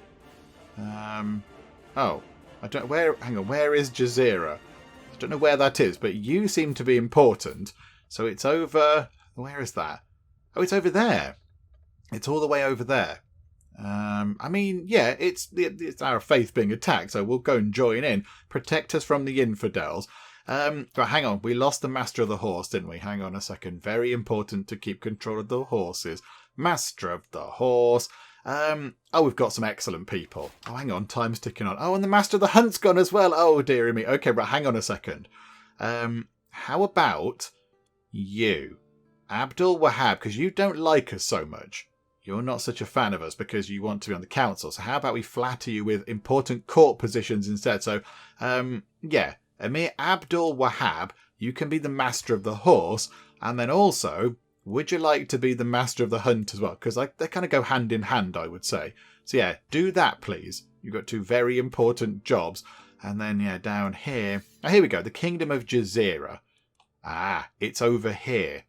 Oh, I don't. Hang on. Where is Jazira? I don't know where that is, but you seem to be important. So it's over. Where is that? Oh, it's over there. It's all the way over there. I mean, yeah, it's our faith being attacked, so we'll go and join in. Protect us from the infidels. But hang on, we lost the master of the horse, didn't we? Hang on a second. Very important to keep control of the horses. Master of the horse. Oh, we've got some excellent people. Oh, hang on, time's ticking on. Oh, and the master of the hunt's gone as well. Oh, dearie me. Okay, but hang on a second. How about you, Abdul Wahab, because you don't like us so much. You're not such a fan of us because you want to be on the council. So how about we flatter you with important court positions instead? So, yeah, Emir Abdul Wahab, you can be the master of the horse. And then also, would you like to be the master of the hunt as well? Because they kind of go hand in hand, I would say. So yeah, do that, please. You've got two very important jobs. And then, yeah, down here. Oh, here we go. The Kingdom of Jazira. Ah, it's over here.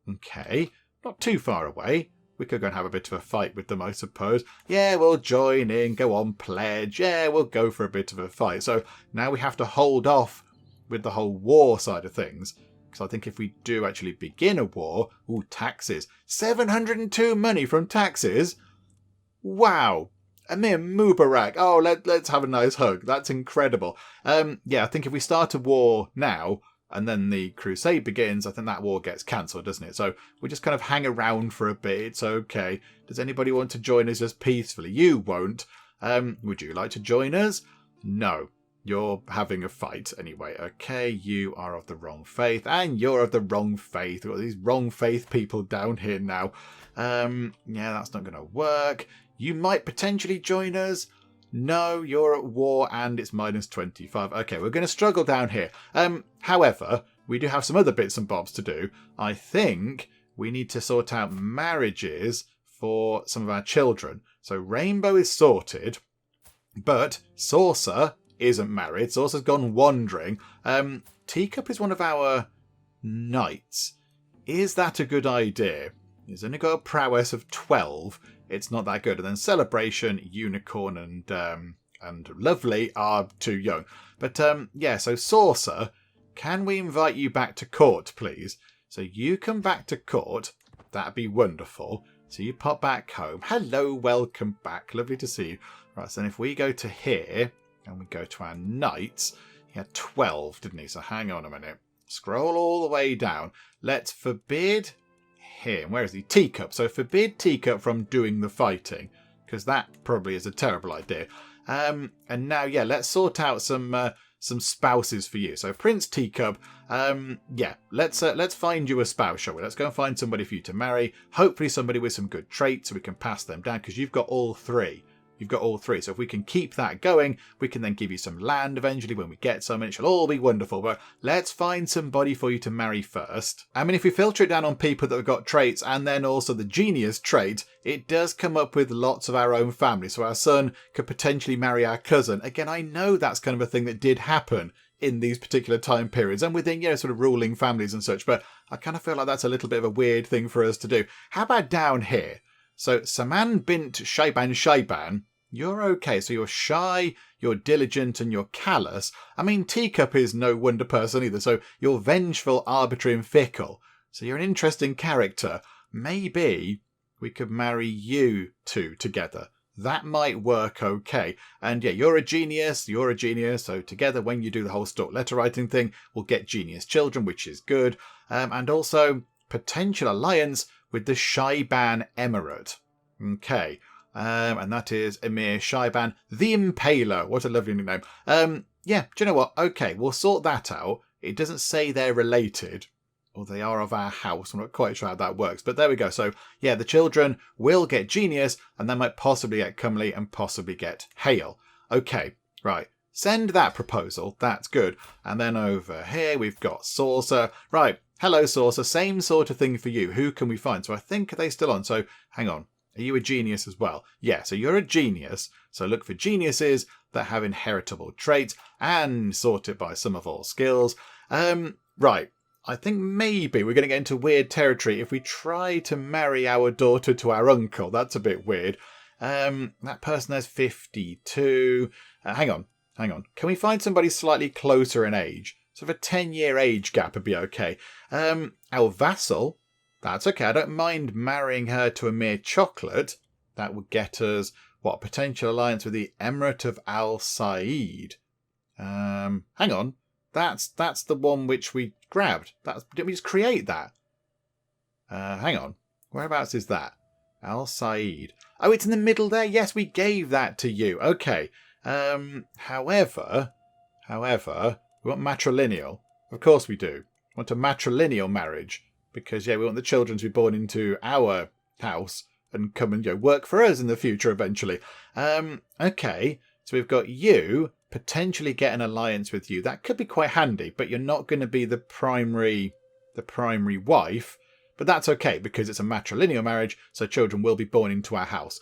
Okay, not too far away. We could go and have a bit of a fight with them, I suppose. Yeah, we'll join in, go on, pledge. Yeah, we'll go for a bit of a fight. So now we have to hold off with the whole war side of things. Because I think if we do actually begin a war... Ooh, taxes. 702 money from taxes? Wow. Amir Mubarak. Oh, let's have a nice hug. That's incredible. Yeah, I think if we start a war now... and then the Crusade begins, I think that war gets cancelled, doesn't it? So we just kind of hang around for a bit. It's okay. Does anybody want to join us just peacefully? You won't. Would you like to join us? No. You're having a fight anyway. Okay, you are of the wrong faith, and you're of the wrong faith. We've got these wrong faith people down here now. Yeah, that's not going to work. You might potentially join us. No, you're at war and it's minus 25. Okay, we're going to struggle down here. However, we do have some other bits and bobs to do. I think we need to sort out marriages for some of our children. So Rainbow is sorted, but Saucer isn't married. Saucer's gone wandering. Teacup is one of our knights. Is that a good idea? He's only got a prowess of 12. It's not that good. And then Celebration, Unicorn, and Lovely are too young. But yeah, so Saucer, can we invite you back to court, please? So you come back to court. That'd be wonderful. So you pop back home. Hello, welcome back. Lovely to see you. Right, so then if we go to here and we go to our knights, he had 12, didn't he? So hang on a minute. Scroll all the way down. Let's forbid him. Where is he? Teacup. So forbid Teacup from doing the fighting, because that probably is a terrible idea. And now, yeah, let's sort out some spouses for you. So Prince Teacup, yeah, let's find you a spouse, shall we? Let's go and find somebody for you to marry. Hopefully somebody with some good traits so we can pass them down, because you've got all three. You've got all three. So if we can keep that going, we can then give you some land eventually when we get some, and it shall all be wonderful. But let's find somebody for you to marry first. I mean, if we filter it down on people that have got traits and then also the genius trait, it does come up with lots of our own family. So our son could potentially marry our cousin. Again, I know that's kind of a thing that did happen in these particular time periods and within, you know, sort of ruling families and such. But I kind of feel like that's a little bit of a weird thing for us to do. How about down here? So Saman bint Shaiban, you're okay. So you're shy, you're diligent, and you're callous. I mean, Teacup is no wonder person either. So you're vengeful, arbitrary, and fickle. So you're an interesting character. Maybe we could marry you two together. That might work okay. And yeah, you're a genius. So together, when you do the whole stalk letter writing thing, we'll get genius children, which is good. And also potential alliance with the Shaiban Emirate. Okay. And that is Emir Shaiban, the Impaler. What a lovely nickname. Yeah, do you know what? Okay, we'll sort that out. It doesn't say they're related, or they are of our house. I'm not quite sure how that works, but there we go. So yeah, the children will get genius, and they might possibly get comely and possibly get hail. Okay, right. Send that proposal. That's good. And then over here we've got Saucer. Right. Hello, Saucer. Same sort of thing for you. Who can we find? So I think, are they still on? So hang on. Are you a genius as well? Yeah, so you're a genius. So look for geniuses that have inheritable traits and sort it by sum of all skills. Right. I think maybe we're going to get into weird territory if we try to marry our daughter to our uncle. That's a bit weird. That person has 52. Hang on. Can we find somebody slightly closer in age? Sort of a 10-year age gap would be okay. Our vassal. That's okay. I don't mind marrying her to a mere chocolate. That would get us, what, potential alliance with the Emirate of Al Said. Hang on. That's the one which we grabbed. Didn't we just create that? Hang on. Whereabouts is that? Al Said. Oh, it's in the middle there. Yes, we gave that to you. Okay. However, we want matrilineal. Of course we do. We want a matrilineal marriage. Because, yeah, we want the children to be born into our house and come and work for us in the future eventually. Okay, so we've got you, potentially get an alliance with you. That could be quite handy, but you're not going to be the primary wife. But that's okay, because it's a matrilineal marriage, so children will be born into our house.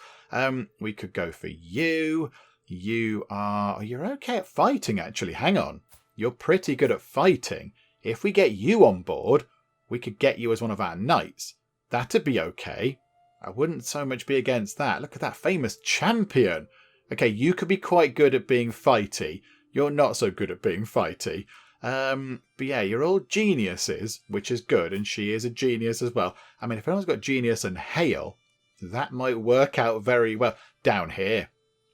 We could go for you. You're okay at fighting, actually. Hang on. You're pretty good at fighting. If we get you on board, we could get you as one of our knights. That'd be okay. I wouldn't so much be against that. Look at that famous champion. Okay, you could be quite good at being fighty. You're not so good at being fighty. But yeah, you're all geniuses, which is good, and she is a genius as well. I mean, if anyone's got genius and hail, that might work out very well. Down here.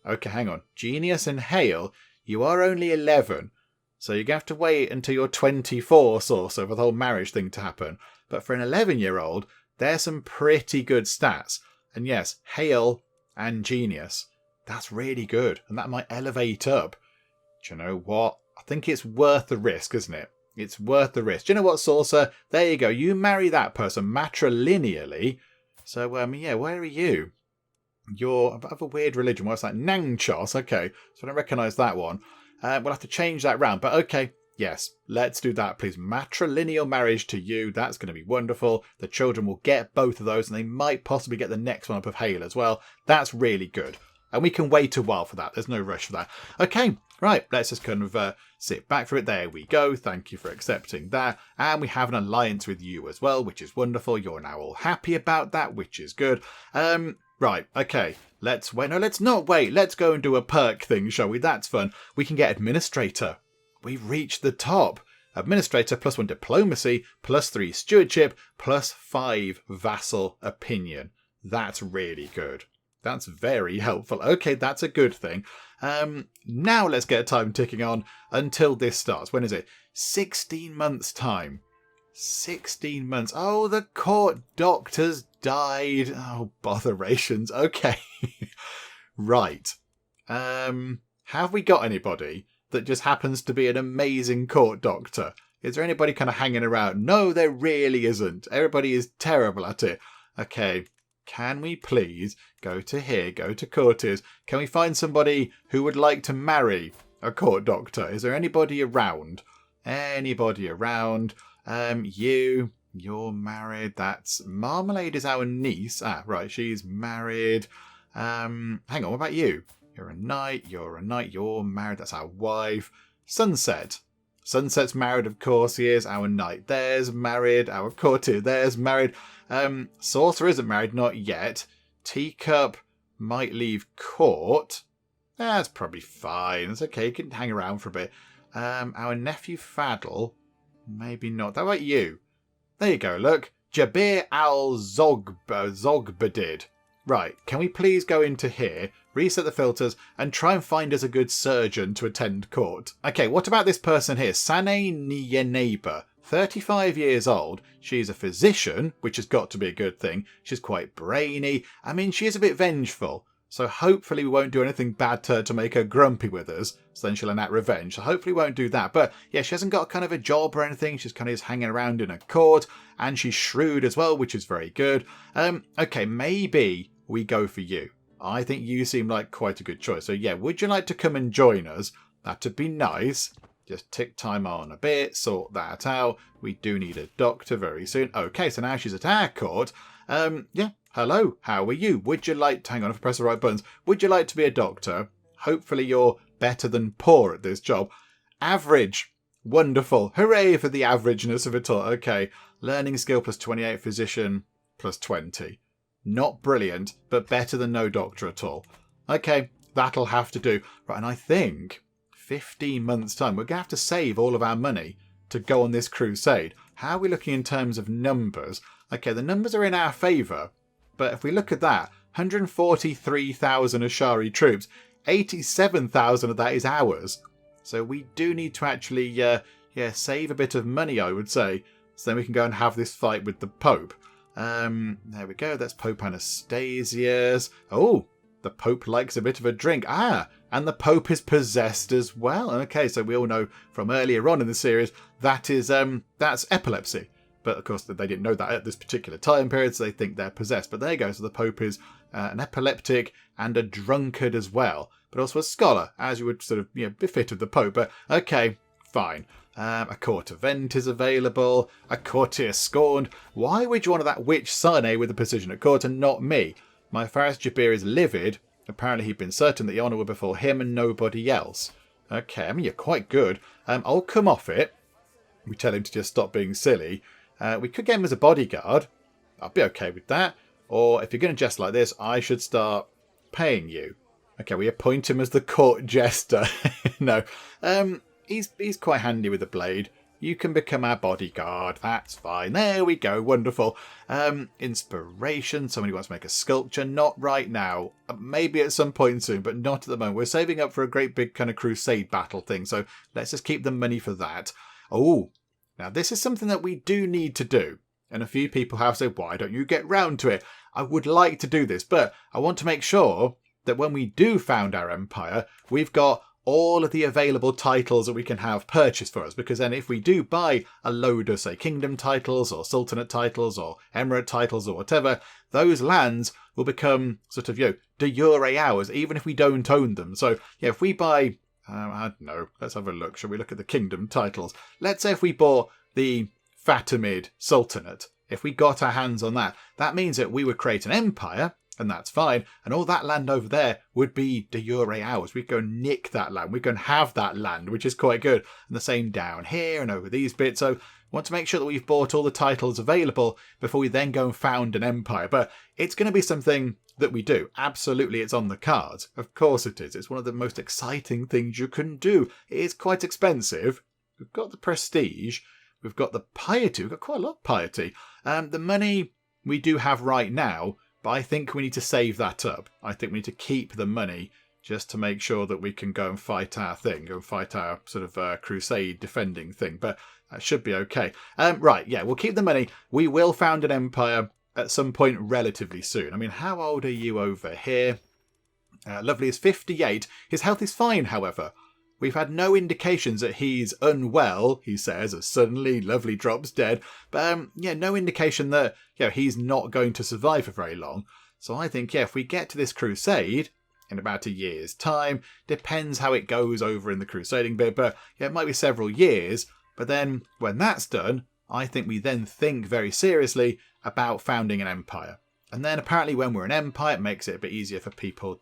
Okay, hang on. Genius and hail, you are only 11. So you're going to have to wait until you're 24, Saucer, for the whole marriage thing to happen. But for an 11-year-old, there's some pretty good stats. And yes, hail and genius. That's really good. And that might elevate up. Do you know what? I think it's worth the risk, isn't it? It's worth the risk. Do you know what, Saucer? There you go. You marry that person matrilineally. So, yeah, where are you? You're of a weird religion. What's that? Nangchos. Okay, so I don't recognise that one. We'll have to change that round. But okay, yes, let's do that, please. Matrilineal marriage to you. That's going to be wonderful. The children will get both of those, and they might possibly get the next one up of Hale as well. That's really good. And we can wait a while for that. There's no rush for that. Okay, right. Let's just kind of sit back for it. There we go. Thank you for accepting that. And we have an alliance with you as well, which is wonderful. You're now all happy about that, which is good. Right, okay. Let's wait. No, let's not wait. Let's go and do a perk thing, shall we? That's fun. We can get administrator. We've reached the top. Administrator +1 diplomacy, +3 stewardship, +5 vassal opinion. That's really good. That's very helpful. Okay, that's a good thing. Now let's get time ticking on until this starts. When is it? 16 months time. 16 months. Oh, the court doctor's died. Oh, botherations. Okay. Right. Have we got anybody that just happens to be an amazing court doctor? Is there anybody kind of hanging around? No, there really isn't. Everybody is terrible at it. Okay. Can we please go to here, go to courtiers? Can we find somebody who would like to marry a court doctor? Is there anybody around? Anybody around? You're married. That's Marmalade is our niece. Ah, right, she's married. Hang on, what about you? You're a knight, you're married. That's our wife. Sunset. Sunset's married, of course he is. Our knight there's married. Our courtier there's married. Sorcerer isn't married, not yet. Teacup might leave court. That's probably fine. It's okay, you can hang around for a bit. Our nephew Faddle, maybe not. How about you? There you go, look. Jabir al-Zogbadid. Right, can we please go into here, reset the filters, and try and find us a good surgeon to attend court? Okay, what about this person here? Sane Niyeneba. 35 years old. She's a physician, which has got to be a good thing. She's quite brainy. I mean, she is a bit vengeful. So hopefully we won't do anything bad to her to make her grumpy with us. So then she'll enact revenge. So hopefully we won't do that. But yeah, she hasn't got kind of a job or anything. She's kind of just hanging around in a court. And she's shrewd as well, which is very good. Okay, maybe we go for you. I think you seem like quite a good choice. So yeah, would you like to come and join us? That'd be nice. Just tick time on a bit, sort that out. We do need a doctor very soon. Okay, so now she's at our court. Yeah, hello, how are you? Would you like to, hang on, if I press the right buttons, would you like to be a doctor? Hopefully you're better than poor at this job. Average, wonderful. Hooray for the averageness of it all. Okay, learning skill +28, physician +20. Not brilliant, but better than no doctor at all. Okay, that'll have to do. Right, and I think 15 months' time, we're going to have to save all of our money to go on this crusade. How are we looking in terms of numbers? Okay, the numbers are in our favour, but if we look at that, 143,000 Ashari troops, 87,000 of that is ours. So we do need to actually, save a bit of money, I would say, so then we can go and have this fight with the Pope. There we go, that's Pope Anastasius. Oh, the Pope likes a bit of a drink. Ah, and the Pope is possessed as well. Okay, so we all know from earlier on in the series that is that's epilepsy. But of course they didn't know that at this particular time period, so they think they're possessed. But there you go. So the Pope is an epileptic and a drunkard as well, but also a scholar, as you would sort of befit of the Pope. But okay, fine. A court event is available. A courtier scorned. Why would you want that witch Sane with a position at court and not me? My Faris Jabir is livid. Apparently he'd been certain that the honour would befall him and nobody else. Okay, I mean, you're quite good. I'll come off it. We tell him to just stop being silly. We could get him as a bodyguard. I'll be okay with that. Or if you're going to jest like this, I should start paying you. Okay, we appoint him as the court jester. No, he's quite handy with a blade. You can become our bodyguard. That's fine. There we go. Wonderful. Inspiration. Somebody wants to make a sculpture. Not right now. Maybe at some point soon, but not at the moment. We're saving up for a great big kind of crusade battle thing. So let's just keep the money for that. Oh, now this is something that we do need to do. And a few people have said, why don't you get round to it? I would like to do this, but I want to make sure that when we do found our empire, we've got all of the available titles that we can have purchased for us, because then if we do buy a load of, say, kingdom titles or sultanate titles or emirate titles or whatever, those lands will become sort of, de jure ours, even if we don't own them. So, if we buy, I don't know, let's have a look. Shall we look at the kingdom titles? Let's say if we bought the Fatimid Sultanate, if we got our hands on that, that means that we would create an empire, and that's fine, and all that land over there would be de jure ours. We'd go and nick that land. We'd go and have that land, which is quite good. And the same down here and over these bits. So we want to make sure that we've bought all the titles available before we then go and found an empire. But it's going to be something that we do. Absolutely, it's on the cards. Of course it is. It's one of the most exciting things you can do. It is quite expensive. We've got the prestige. We've got the piety. We've got quite a lot of piety. The money we do have right now, but I think we need to save that up. I think we need to keep the money just to make sure that we can go and fight our thing, go and fight our sort of crusade defending thing. But that should be okay. Right, yeah, we'll keep the money. We will found an empire at some point relatively soon. I mean, how old are you over here? Lovely is 58. His health is fine, however. We've had no indications that he's unwell, he says, as suddenly Lovely drops dead. But, no indication that, he's not going to survive for very long. So I think, if we get to this crusade in about a year's time, depends how it goes over in the crusading bit, but it might be several years. But then, when that's done, I think we then think very seriously about founding an empire. And then apparently when we're an empire, it makes it a bit easier for people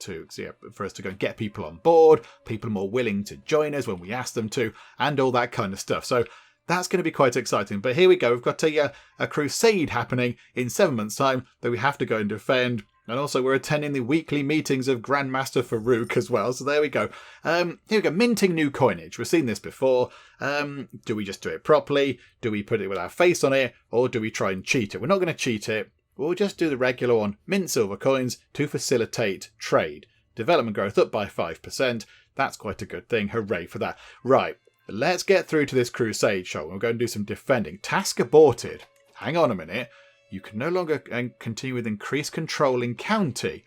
for us to go and get people on board. People are more willing to join us when we ask them to, and all that kind of stuff. So that's going to be quite exciting. But here we go. We've got a crusade happening in 7 months' time that we have to go and defend. And also we're attending the weekly meetings of Grandmaster Farouk as well. So there we go. Here we go. Minting new coinage. We've seen this before. Do we just do it properly? Do we put it with our face on it? Or do we try and cheat it? We're not going to cheat it. We'll just do the regular one. Mint silver coins to facilitate trade. Development growth up by 5%. That's quite a good thing. Hooray for that. Right. Let's get through to this crusade show. We'll go and do some defending. Task aborted. Hang on a minute. You can no longer continue with increased control in county.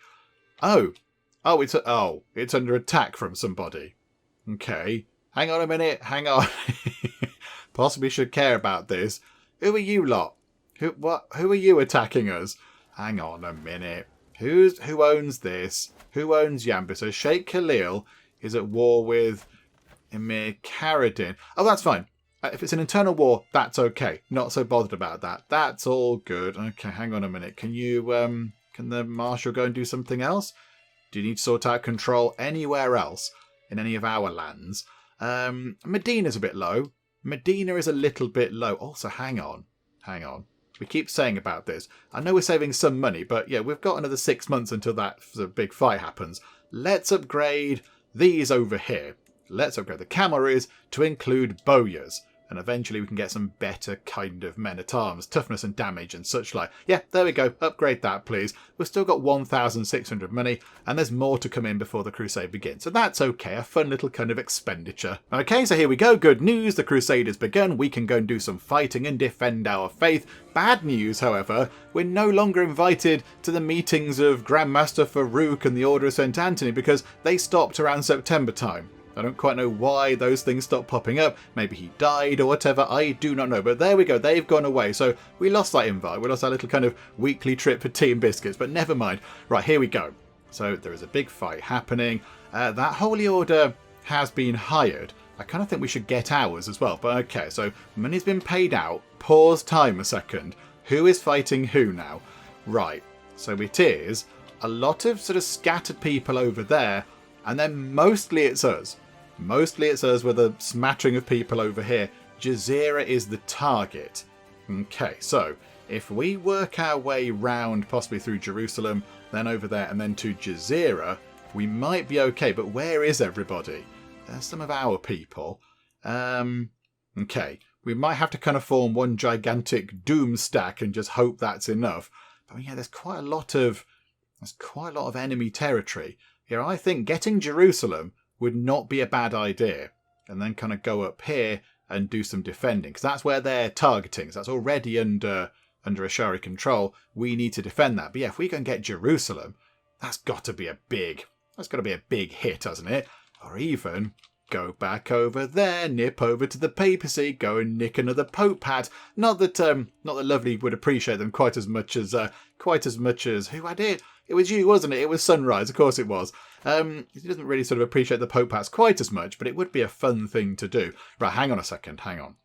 It's under attack from somebody. Okay. Hang on a minute. Hang on. Possibly should care about this. Who are you lot? Who are you attacking us? Hang on a minute. Who owns this? Who owns Yamba? So Sheikh Khalil is at war with Emir Karadin. Oh, that's fine. If it's an internal war, that's okay. Not so bothered about that. That's all good. Okay, hang on a minute. Can the marshal go and do something else? Do you need to sort out control anywhere else in any of our lands? Medina's a bit low. Medina is a little bit low. Also, hang on. We keep saying about this. I know we're saving some money, but we've got another 6 months until that big fight happens. Let's upgrade these over here. Let's upgrade the cavalries to include bowyers. And eventually we can get some better kind of men-at-arms, toughness and damage and such like. Yeah, there we go. Upgrade that, please. We've still got 1,600 money, and there's more to come in before the crusade begins. So that's okay, a fun little kind of expenditure. Okay, so here we go. Good news, the crusade has begun. We can go and do some fighting and defend our faith. Bad news, however, we're no longer invited to the meetings of Grandmaster Farouk and the Order of St. Anthony because they stopped around September time. I don't quite know why those things stopped popping up. Maybe he died or whatever. I do not know. But there we go. They've gone away. So we lost that invite. We lost our little kind of weekly trip for tea and biscuits. But never mind. Right, here we go. So there is a big fight happening. That Holy Order has been hired. I kind of think we should get ours as well. But okay, so money's been paid out. Pause time a second. Who is fighting who now? Right. So it is a lot of sort of scattered people over there. And then mostly it's us. Mostly it's us with a smattering of people over here. Jazira is the target. Okay, so if we work our way round, possibly through Jerusalem, then over there, and then to Jazira, we might be okay. But where is everybody? There's some of our people. Okay, we might have to kind of form one gigantic doom stack and just hope that's enough. But there's quite a lot of enemy territory here. I think getting Jerusalem would not be a bad idea, and then kind of go up here and do some defending, because that's where they're targeting. So that's already under Ashari control. We need to defend that. But if we can get Jerusalem, that's got to be a big hit, hasn't it? Or even go back over there, nip over to the papacy, go and nick another pope hat. Not that Lovely would appreciate them quite as much as who had it? It was you, wasn't it? It was Sunrise, of course it was. He doesn't really sort of appreciate the pope hats quite as much, but it would be a fun thing to do. Right, hang on a second, hang on.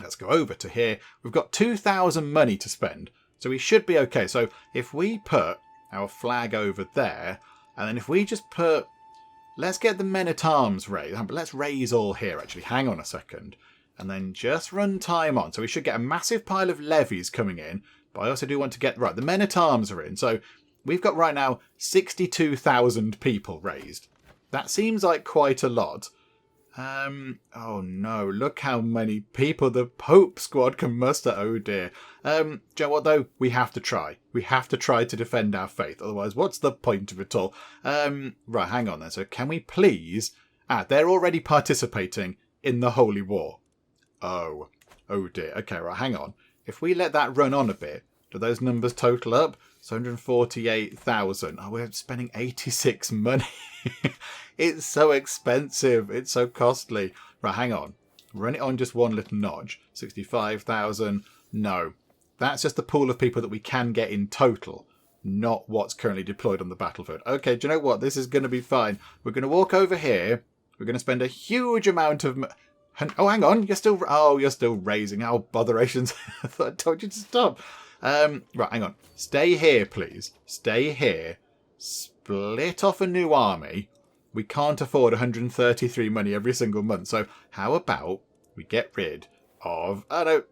Let's go over to here. We've got 2,000 money to spend, so we should be okay. So if we put our flag over there, and then if we just put... Let's get the men-at-arms raised. Let's raise all here, actually. Hang on a second. And then just run time on. So we should get a massive pile of levies coming in. But I also do want to get... Right, the men-at-arms are in. So we've got right now 62,000 people raised. That seems like quite a lot. Oh no, look how many people the Pope squad can muster. Oh dear. Do you know what though? We have to try. We have to try to defend our faith. Otherwise, what's the point of it all? Right, hang on then. So can we please... they're already participating in the Holy War. Oh dear. Okay, right, hang on. If we let that run on a bit, do those numbers total up? So 148,000. Oh, we're spending 86 money. It's so expensive. It's so costly. Right, hang on. Run it on just one little notch. 65,000. No. That's just the pool of people that we can get in total, not what's currently deployed on the battlefield. Okay, do you know what? This is going to be fine. We're going to walk over here. We're going to spend a huge amount of... Oh, hang on. You're still raising. Oh, botherations. I thought I told you to stop. Right, hang on. Stay here, please. Stay here. Split off a new army. We can't afford 133 money every single month. So how about we get rid of,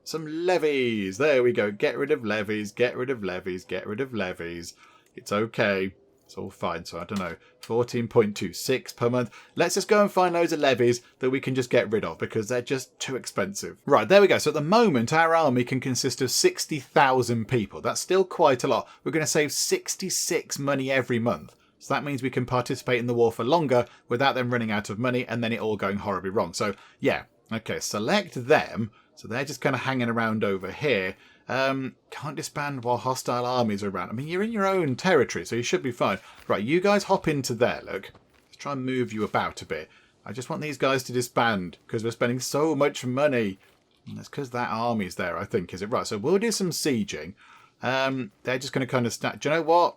some levies. There we go. Get rid of levies. Get rid of levies. Get rid of levies. It's okay. It's all fine. So I don't know, 14.26 per month. Let's just go and find loads of levies that we can just get rid of because they're just too expensive. Right, there we go. So at the moment, our army can consist of 60,000 people. That's still quite a lot. We're going to save 66 money every month. So that means we can participate in the war for longer without them running out of money and then it all going horribly wrong. So yeah, okay, select them. So they're just kind of hanging around over here. Can't disband while hostile armies are around. I mean, you're in your own territory, so you should be fine. Right, you guys hop into there, look. Let's try and move you about a bit. I just want these guys to disband because we're spending so much money. And that's because that army's there, I think, is it? Right, so we'll do some sieging. They're just going to kind of snap. Do you know what?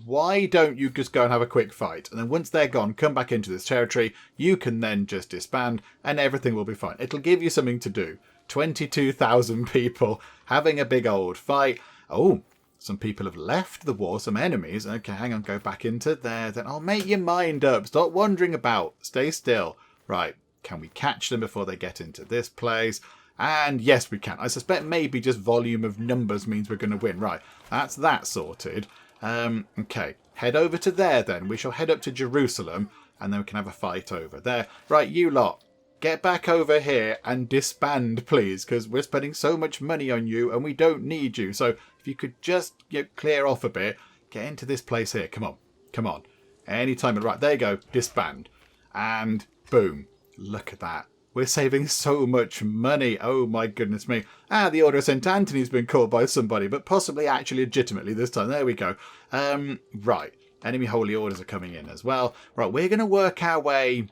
Why don't you just go and have a quick fight? And then once they're gone, come back into this territory. You can then just disband and everything will be fine. It'll give you something to do. 22,000 people having a big old fight. Oh, some people have left the war, some enemies. Okay, hang on, go back into there. Then I'll make your mind up. Stop wandering about. Stay still. Right, can we catch them before they get into this place? And yes, we can. I suspect maybe just volume of numbers means we're going to win. Right, that's that sorted. Okay, head over to there then. We shall head up to Jerusalem and then we can have a fight over there. Right, you lot. Get back over here and disband, please, because we're spending so much money on you and we don't need you. So if you could just clear off a bit, get into this place here. Come on. Come on. Anytime. Right, there you go. Disband. And boom. Look at that. We're saving so much money. Oh, my goodness me. The Order of St. Anthony's been called by somebody, but possibly actually legitimately this time. There we go. Right. Enemy holy orders are coming in as well. Right, we're going to work our way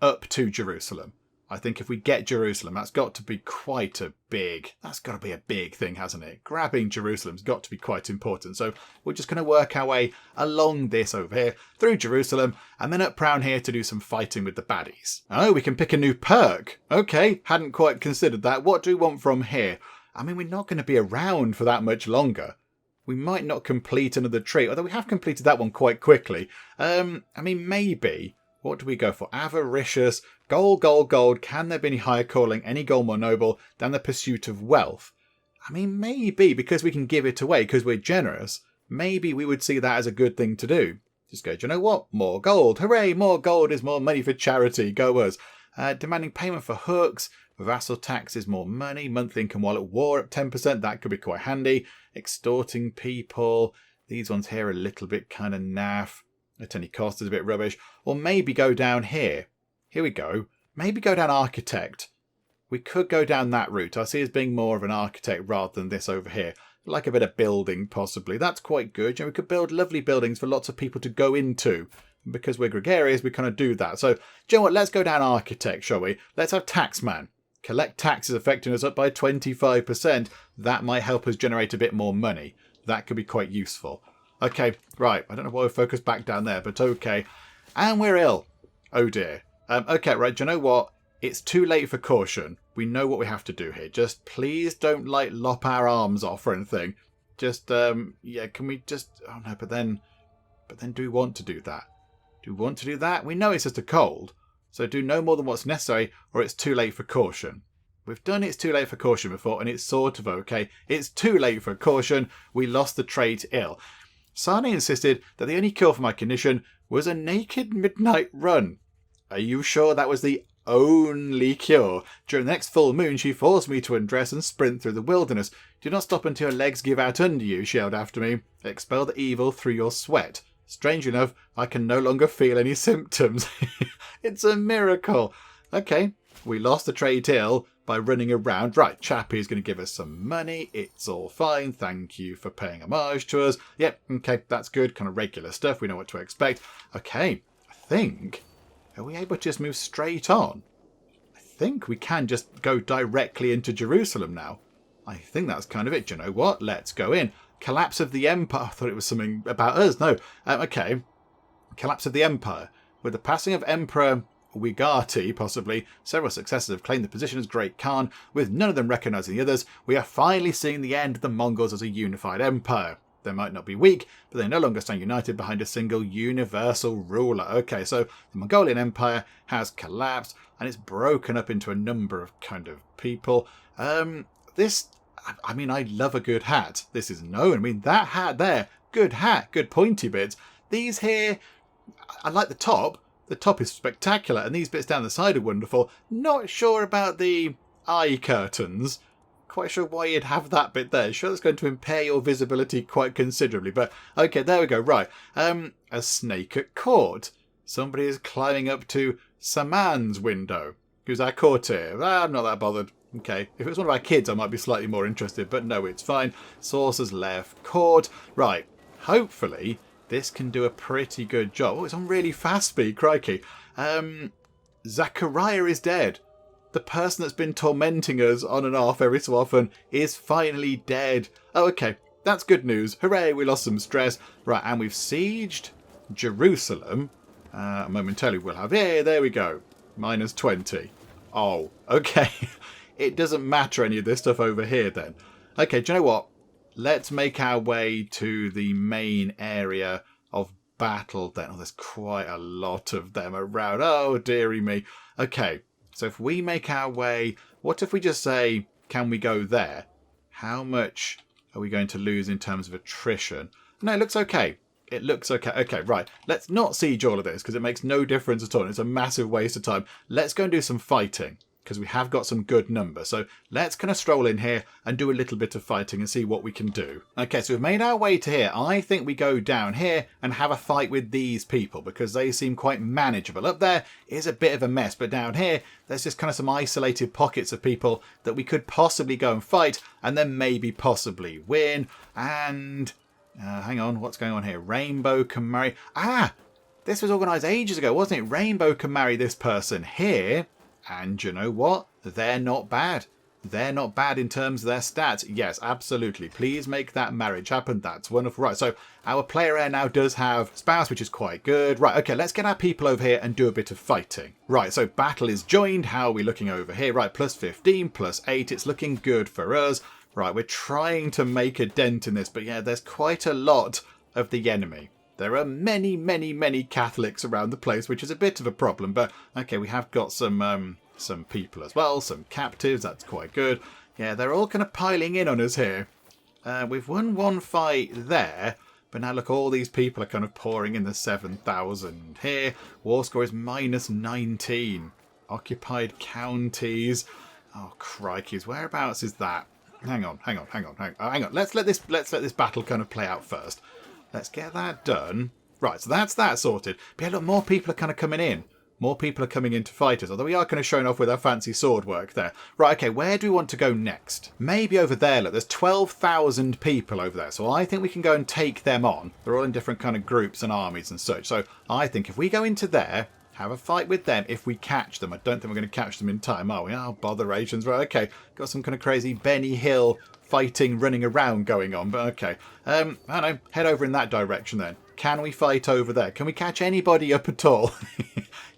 up to Jerusalem. I think if we get Jerusalem, that's got to be that's got to be a big thing, hasn't it? Grabbing Jerusalem's got to be quite important. So we're just going to work our way along this over here, through Jerusalem, and then up round here to do some fighting with the baddies. Oh, we can pick a new perk. Okay, hadn't quite considered that. What do we want from here? I mean, we're not going to be around for that much longer. We might not complete another trait, although we have completed that one quite quickly. I mean, maybe... What do we go for? Avaricious, gold, gold, gold. Can there be any higher calling, any goal more noble than the pursuit of wealth? I mean, maybe because we can give it away because we're generous. Maybe we would see that as a good thing to do. Just go, do you know what? More gold. Hooray, more gold is more money for charity. Go us. Demanding payment for hooks. Vassal tax is more money. Monthly income while at war at 10%. That could be quite handy. Extorting people. These ones here are a little bit kind of naff. At any cost is a bit rubbish. Or maybe go down here. Here we go. Maybe go down architect. We could go down that route. I see as being more of an architect rather than this over here. Like a bit of building, possibly. That's quite good. We could build lovely buildings for lots of people to go into. because we're gregarious, we kind of do that. So, do you know what? Let's go down architect, shall we? Let's have taxman. Collect taxes affecting us up by 25%. That might help us generate a bit more money. That could be quite useful. Okay, right. I don't know why we focused back down there, but okay. And we're ill. Oh dear. Okay, right. Do you know what? It's too late for caution. We know what we have to do here. Just please don't, like, lop our arms off or anything. Just, yeah, can we just... Oh, no, but then do we want to do that? Do we want to do that? We know it's just a cold. So do no more than what's necessary, or it's too late for caution. We've done it's too late for caution before, and it's sort of okay. It's too late for caution. We lost the trait ill. Sani insisted that the only cure for my condition was a naked midnight run. Are you sure that was the only cure? During the next full moon, she forced me to undress and sprint through the wilderness. Do not stop until your legs give out under you, she yelled after me. Expel the evil through your sweat. Strange enough, I can no longer feel any symptoms. It's a miracle. Okay, we lost the trait ill by running around. Right, Chappie's going to give us some money. It's all fine. Thank you for paying homage to us. Yep, okay, that's good. Kind of regular stuff. We know what to expect. Okay, I think... Are we able to just move straight on? I think we can just go directly into Jerusalem now. I think that's kind of it. Do you know what? Let's go in. Collapse of the Empire. I thought it was something about us. No. Okay. Collapse of the Empire. With the passing of Emperor Wigati, possibly, several successors have claimed the position as Great Khan, with none of them recognising the others. We are finally seeing the end of the Mongols as a unified empire. They might not be weak, but they no longer stand united behind a single universal ruler. Okay, so the Mongolian Empire has collapsed, and it's broken up into a number of kind of people. I mean, I love a good hat. This is known. I mean, that hat there, good hat, good pointy bits. These here, I like the top. The top is spectacular, and these bits down the side are wonderful. Not sure about the eye curtains. Quite sure why you'd have that bit there. Sure, that's going to impair your visibility quite considerably. But, okay, there we go. Right. A snake at court. Somebody is climbing up to Saman's window. Who's our courtier? I'm not that bothered. Okay, if it was one of our kids, I might be slightly more interested. But no, it's fine. Saucer's left. Court. Right. Hopefully, this can do a pretty good job. Oh, it's on really fast speed. Crikey. Zachariah is dead. The person that's been tormenting us on and off every so often is finally dead. Oh, okay. That's good news. Hooray, we lost some stress. Right, and we've sieged Jerusalem. Momentarily we'll have... Yeah, there we go. Minus 20. Oh, okay. It doesn't matter any of this stuff over here then. Okay, do you know what? Let's make our way to the main area of battle then. Oh, there's quite a lot of them around. Oh, dearie me. Okay. So if we make our way, what if we just say, can we go there? How much are we going to lose in terms of attrition? No, it looks okay. It looks okay. Okay, right. Let's not siege all of this because it makes no difference at all. It's a massive waste of time. Let's go and do some fighting because we have got some good numbers. So let's kind of stroll in here and do a little bit of fighting and see what we can do. Okay, so we've made our way to here. I think we go down here and have a fight with these people because they seem quite manageable. Up there is a bit of a mess, but down here, there's just kind of some isolated pockets of people that we could possibly go and fight and then maybe possibly win. And hang on, what's going on here? Rainbow can marry... Ah, this was organised ages ago, wasn't it? Rainbow can marry this person here. And you know what? They're not bad. They're not bad in terms of their stats. Yes, absolutely. Please make that marriage happen. That's wonderful. Right, so our player heir now does have spouse, which is quite good. Right, okay, let's get our people over here and do a bit of fighting. Right, so battle is joined. How are we looking over here? Right, plus 15, plus 8. It's looking good for us. Right, we're trying to make a dent in this, but yeah, there's quite a lot of the enemy. There are many, many, many Catholics around the place, which is a bit of a problem. But, okay, we have got some people as well, some captives. That's quite good. Yeah, they're all kind of piling in on us here. We've won one fight there. But now, look, all these people are kind of pouring in the 7,000 here. War score is minus 19. Occupied counties. Oh, crikeys. Whereabouts is that? Hang on. Let's let this battle kind of play out first. Let's get that done. Right, so that's that sorted. But yeah, look, more people are kind of coming in. More people are coming in to fight us, although we are kind of showing off with our fancy sword work there. Right, okay, where do we want to go next? Maybe over there, look, there's 12,000 people over there, so I think we can go and take them on. They're all in different kind of groups and armies and such, so I think if we go into there, have a fight with them if we catch them. I don't think we're going to catch them in time, are we? Oh, botherations. Right, okay, got some kind of crazy Benny Hill fighting, running around going on, but okay. I don't know, head over in that direction then. Can we fight over there? Can we catch anybody up at all?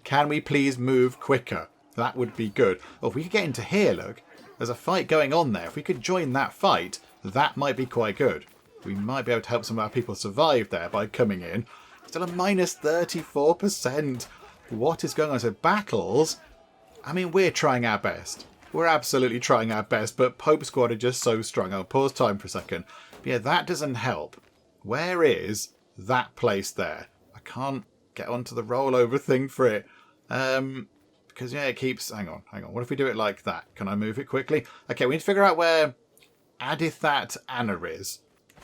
Can we please move quicker? That would be good. Oh, if we could get into here, look. There's a fight going on there. If we could join that fight, that might be quite good. We might be able to help some of our people survive there by coming in. Still a minus 34%. What is going on? So battles, I mean, we're trying our best. We're absolutely trying our best, but Pope Squad are just so strong. I'll pause time for a second. But yeah, that doesn't help. Where is that place there? I can't get onto the rollover thing for it. Because, yeah, it keeps... Hang on. What if we do it like that? Can I move it quickly? Okay, we need to figure out where Adithat Anna is.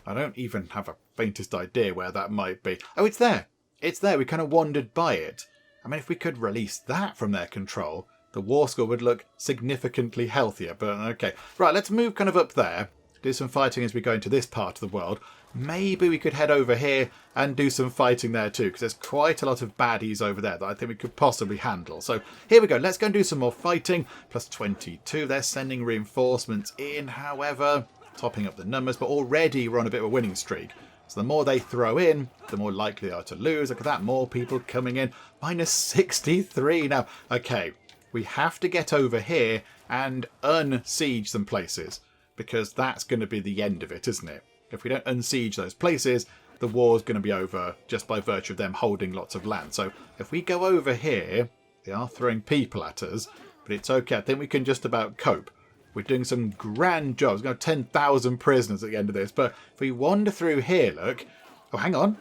I don't even have a faintest idea where that might be. Oh, it's there. It's there. We kind of wandered by it. I mean, if we could release that from their control, the war score would look significantly healthier. But, okay. Right, let's move kind of up there. Do some fighting as we go into this part of the world. Maybe we could head over here and do some fighting there too, because there's quite a lot of baddies over there that I think we could possibly handle. So here we go. Let's go and do some more fighting. Plus 22. They're sending reinforcements in, however, topping up the numbers. But already we're on a bit of a winning streak. So the more they throw in, the more likely they are to lose. Look at that. More people coming in. Minus 63 now. Okay, we have to get over here and unsiege some places, because that's going to be the end of it, isn't it? If we don't unsiege those places, the war's going to be over just by virtue of them holding lots of land. So if we go over here, they are throwing people at us, but it's okay. I think we can just about cope. We're doing some grand jobs. We've got 10,000 prisoners at the end of this. But if we wander through here, look. Oh, hang on.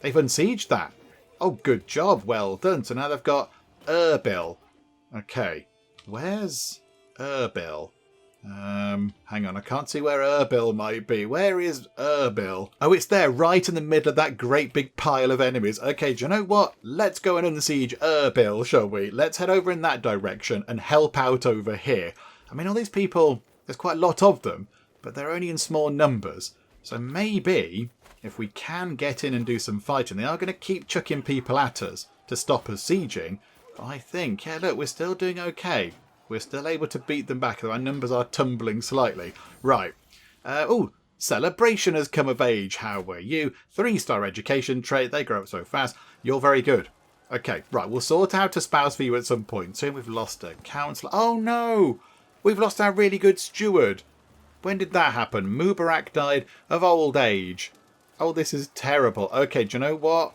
They've unsieged that. Oh, good job. Well done. So now they've got Erbil. Okay. Where's Erbil? Hang on, I can't see where Erbil might be. Where is Erbil? Oh, it's there, right in the middle of that great big pile of enemies. Okay, do you know what? Let's go and unsiege Erbil, shall we? Let's head over in that direction and help out over here. I mean, all these people, there's quite a lot of them, but they're only in small numbers. So maybe, if we can get in and do some fighting, they are going to keep chucking people at us to stop us sieging. But I think, yeah, look, we're still doing okay. We're still able to beat them back, though our numbers are tumbling slightly. Right. Oh, celebration has come of age. How were you? 3-star education trait. They grow up so fast. You're very good. Okay, right. We'll sort out a spouse for you at some point. Soon we've lost a counsellor. Oh, no. We've lost our really good steward. When did that happen? Mubarak died of old age. Oh, this is terrible. Okay, do you know what?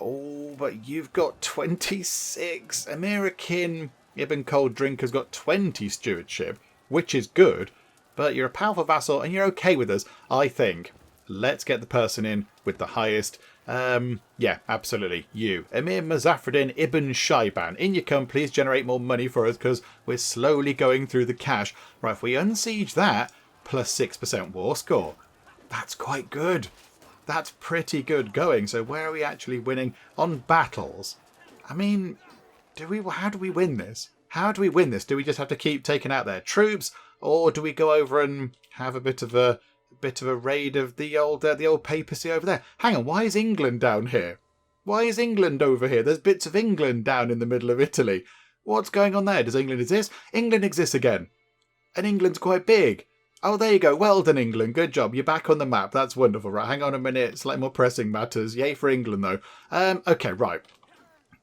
Oh, but you've got 26. American... Ibn Cold Drinker's got 20 stewardship, which is good, but you're a powerful vassal and you're okay with us, I think. Let's get the person in with the highest. Yeah, absolutely. You. Emir Muzaffreddin Ibn Shaiban. In you come, please generate more money for us because we're slowly going through the cash. Right, if we unsiege that, plus 6% war score. That's quite good. That's pretty good going. So where are we actually winning? On battles. I mean... How do we win this? How do we win this? Do we just have to keep taking out their troops, or do we go over and have a bit of a raid of the old papacy over there? Hang on, why is England down here? Why is England over here? There's bits of England down in the middle of Italy. What's going on there? Does England exist? England exists again, and England's quite big. Oh, there you go. Well done, England. Good job. You're back on the map. That's wonderful. Right, hang on a minute. Slightly more pressing matters. Yay for England, though. Okay, right.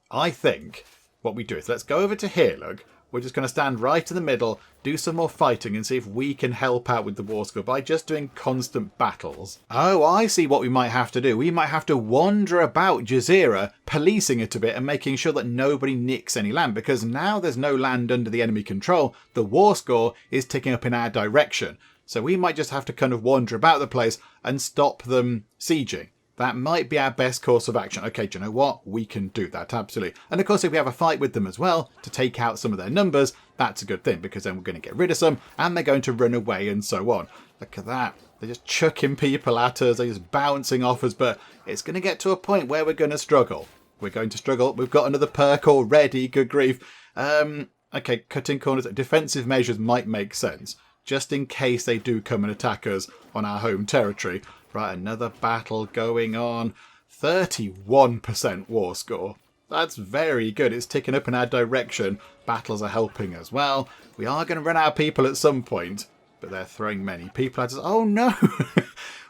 I think... what we do is let's go over to here, look. We're just going to stand right in the middle, do some more fighting and see if we can help out with the war score by just doing constant battles. Oh, I see what we might have to do. We might have to wander about Jazira, policing it a bit and making sure that nobody nicks any land, because now there's no land under the enemy control. The war score is ticking up in our direction. So we might just have to kind of wander about the place and stop them sieging. That might be our best course of action. Okay, do you know what? We can do that, absolutely. And of course, if we have a fight with them as well to take out some of their numbers, that's a good thing, because then we're going to get rid of some and they're going to run away and so on. Look at that. They're just chucking people at us. They're just bouncing off us, but it's going to get to a point where we're going to struggle. we're going to struggle. We've got another perk already. Good grief. Okay, cutting corners. Defensive measures might make sense, just in case they do come and attack us on our home territory. Right, another battle going on. 31% war score. That's very good. It's ticking up in our direction. Battles are helping as well. We are going to run out of people at some point, but they're throwing many people at us. Oh no!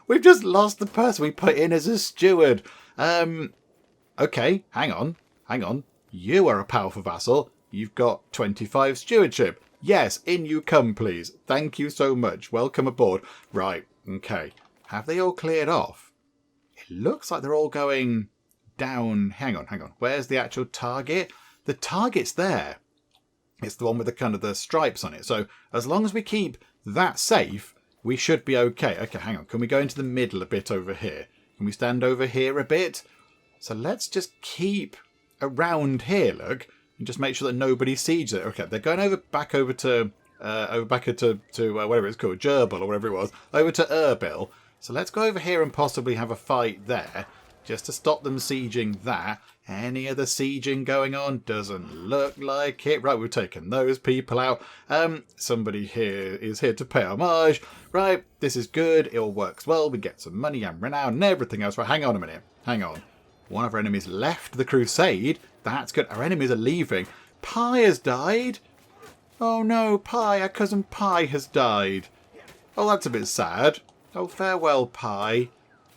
We've just lost the person we put in as a steward. Okay, hang on. You are a powerful vassal. You've got 25 stewardship. Yes, in you come, please. Thank you so much. Welcome aboard. Right, okay. Have they all cleared off? It looks like they're all going down. Hang on. Where's the actual target? The target's there. It's the one with the kind of the stripes on it. So as long as we keep that safe, we should be okay. Okay, hang on. Can we go into the middle a bit over here? Can we stand over here a bit? So let's just keep around here, look, and just make sure that nobody sieges it. Okay, they're going back over to whatever it's called, Gerbil or whatever it was, over to Erbil. So let's go over here and possibly have a fight there, just to stop them sieging that. Any other sieging going on? Doesn't look like it. Right, we've taken those people out. Somebody here is here to pay homage. Right, this is good. It all works well. We get some money and renown and everything else. Right, hang on a minute. Hang on. One of our enemies left the Crusade. That's good. Our enemies are leaving. Pi has died. Oh no, Pi. Our cousin Pi has died. Oh, that's a bit sad. Oh, farewell, Pi.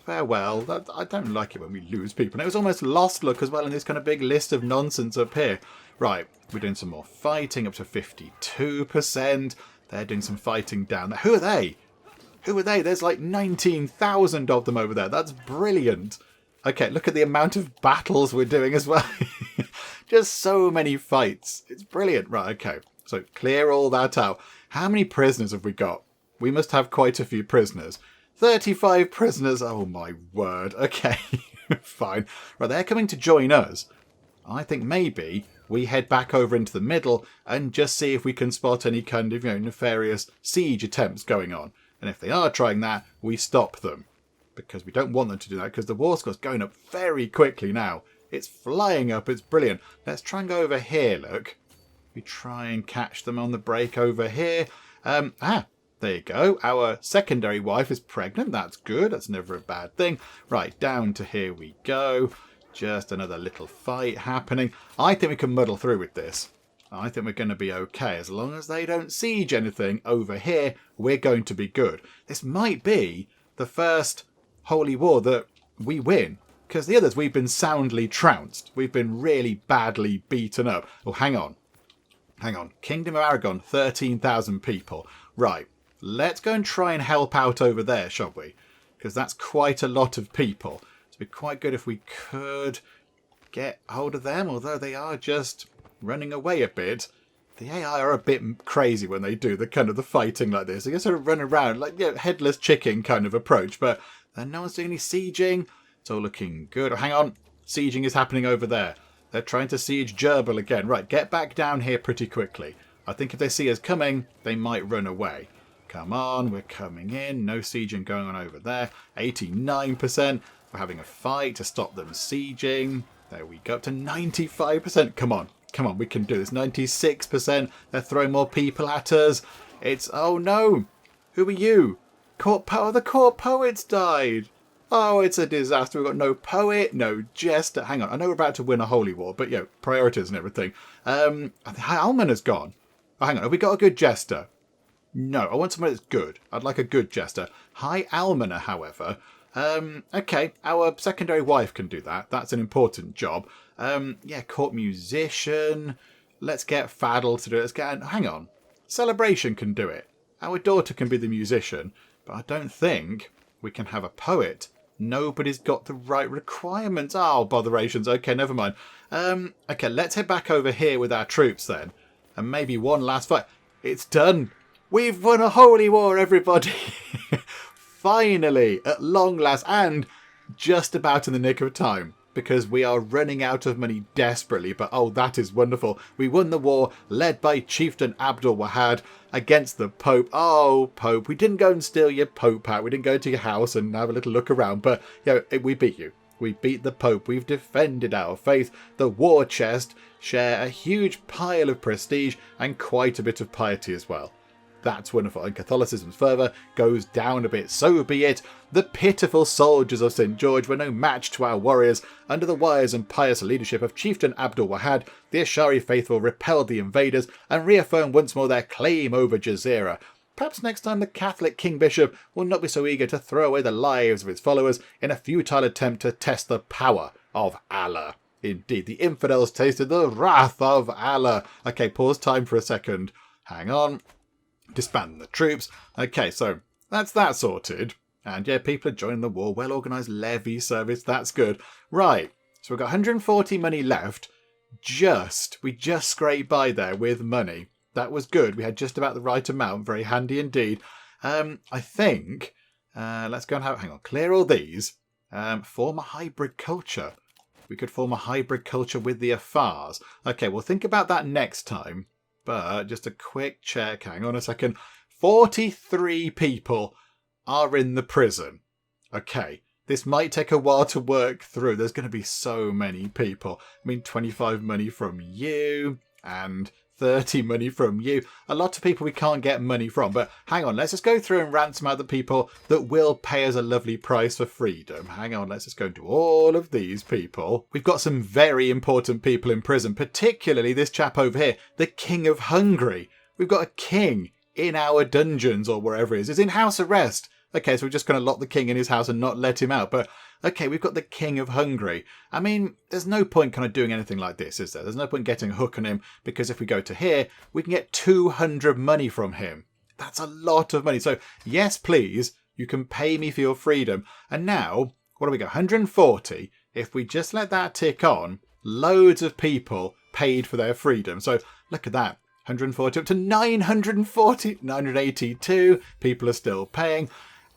Farewell. I don't like it when we lose people. And it was almost lost luck as well in this kind of big list of nonsense up here. Right, we're doing some more fighting, up to 52%. They're doing some fighting down there. Who are they? Who are they? There's like 19,000 of them over there. That's brilliant. Okay, look at the amount of battles we're doing as well. Just so many fights. It's brilliant. Right, okay. So clear all that out. How many prisoners have we got? We must have quite a few prisoners. 35 prisoners. Oh my word. Okay, fine. Right, they're coming to join us. I think maybe we head back over into the middle and just see if we can spot any kind of, nefarious siege attempts going on. And if they are trying that, we stop them. Because we don't want them to do that, because the war score's going up very quickly now. It's flying up. It's brilliant. Let's try and go over here, look. We try and catch them on the break over here. There you go. Our secondary wife is pregnant. That's good. That's never a bad thing. Right, down to here we go. Just another little fight happening. I think we can muddle through with this. I think we're going to be okay. As long as they don't siege anything over here, we're going to be good. This might be the first Holy War that we win. Because the others, we've been soundly trounced. We've been really badly beaten up. Oh, hang on. Kingdom of Aragon, 13,000 people. Right. Let's go and try and help out over there, shall we? Because that's quite a lot of people. It'd be quite good if we could get hold of them, although they are just running away a bit. The AI are a bit crazy when they do the kind of the fighting like this. They just sort of run around like headless chicken kind of approach, but then no one's doing any sieging. It's all looking good. Oh, hang on. Sieging is happening over there. They're trying to siege Gerbil again. Right, get back down here pretty quickly. I think if they see us coming, they might run away. Come on, we're coming in. No sieging going on over there. 89%. We're having a fight to stop them sieging. There we go, up to 95%. Come on, we can do this. 96%. They're throwing more people at us. It's, oh no. Who are you? The court poets died. Oh, it's a disaster. We've got no poet, no jester. Hang on, I know we're about to win a holy war, but priorities and everything. Alman has gone. Oh, hang on, have we got a good jester? No, I want someone that's good. I'd like a good jester. High Almoner, however. Okay, our secondary wife can do that. That's an important job. Court musician. Let's get Faddle to do it. Hang on. Celebration can do it. Our daughter can be the musician, but I don't think we can have a poet. Nobody's got the right requirements. Oh, botherations. Okay, never mind. Okay, let's head back over here with our troops then. And maybe one last fight. It's done. We've won a holy war, everybody. Finally, at long last, and just about in the nick of time. Because we are running out of money desperately, but oh, that is wonderful. We won the war, led by Chieftain Abdul Wahad against the Pope. Oh, Pope, we didn't go and steal your Pope hat. We didn't go to your house and have a little look around, but we beat you. We beat the Pope, we've defended our faith, the war chest, share a huge pile of prestige and quite a bit of piety as well. That's wonderful, and Catholicism's fervour goes down a bit, so be it. The pitiful soldiers of St. George were no match to our warriors. Under the wise and pious leadership of Chieftain Abdul Wahad, the Ashari faithful repelled the invaders and reaffirmed once more their claim over Jazira. Perhaps next time the Catholic King Bishop will not be so eager to throw away the lives of his followers in a futile attempt to test the power of Allah. Indeed, the infidels tasted the wrath of Allah. Okay, pause time for a second. Hang on. Disband the troops. Okay, so that's that sorted. And yeah, people are joining the war. Well-organised levy service. That's good. Right. So we've got 140 money left. We just scraped by there with money. That was good. We had just about the right amount. Very handy indeed. I think, let's go and hang on, clear all these. Form a hybrid culture. We could form a hybrid culture with the Afars. Okay, we'll think about that next time. But just a quick check. Hang on a second. 43 people are in the prison. Okay, this might take a while to work through. There's going to be so many people. I mean, 25 money from you and 30 money from you. A lot of people we can't get money from. But hang on, let's just go through and ransom out the people that will pay us a lovely price for freedom. Hang on, let's just go into all of these people. We've got some very important people in prison, particularly this chap over here, the King of Hungary. We've got a king in our dungeons or wherever he is. He's in house arrest. Okay, so we're just going to lock the king in his house and not let him out. But okay, we've got the King of Hungary. I mean, there's no point kind of doing anything like this, is there? There's no point getting a hook on him, because if we go to here, we can get 200 money from him. That's a lot of money. So yes, please, you can pay me for your freedom. And now, what do we got? 140. If we just let that tick on, loads of people paid for their freedom. So look at that. 140 up to 940, 982. People are still paying.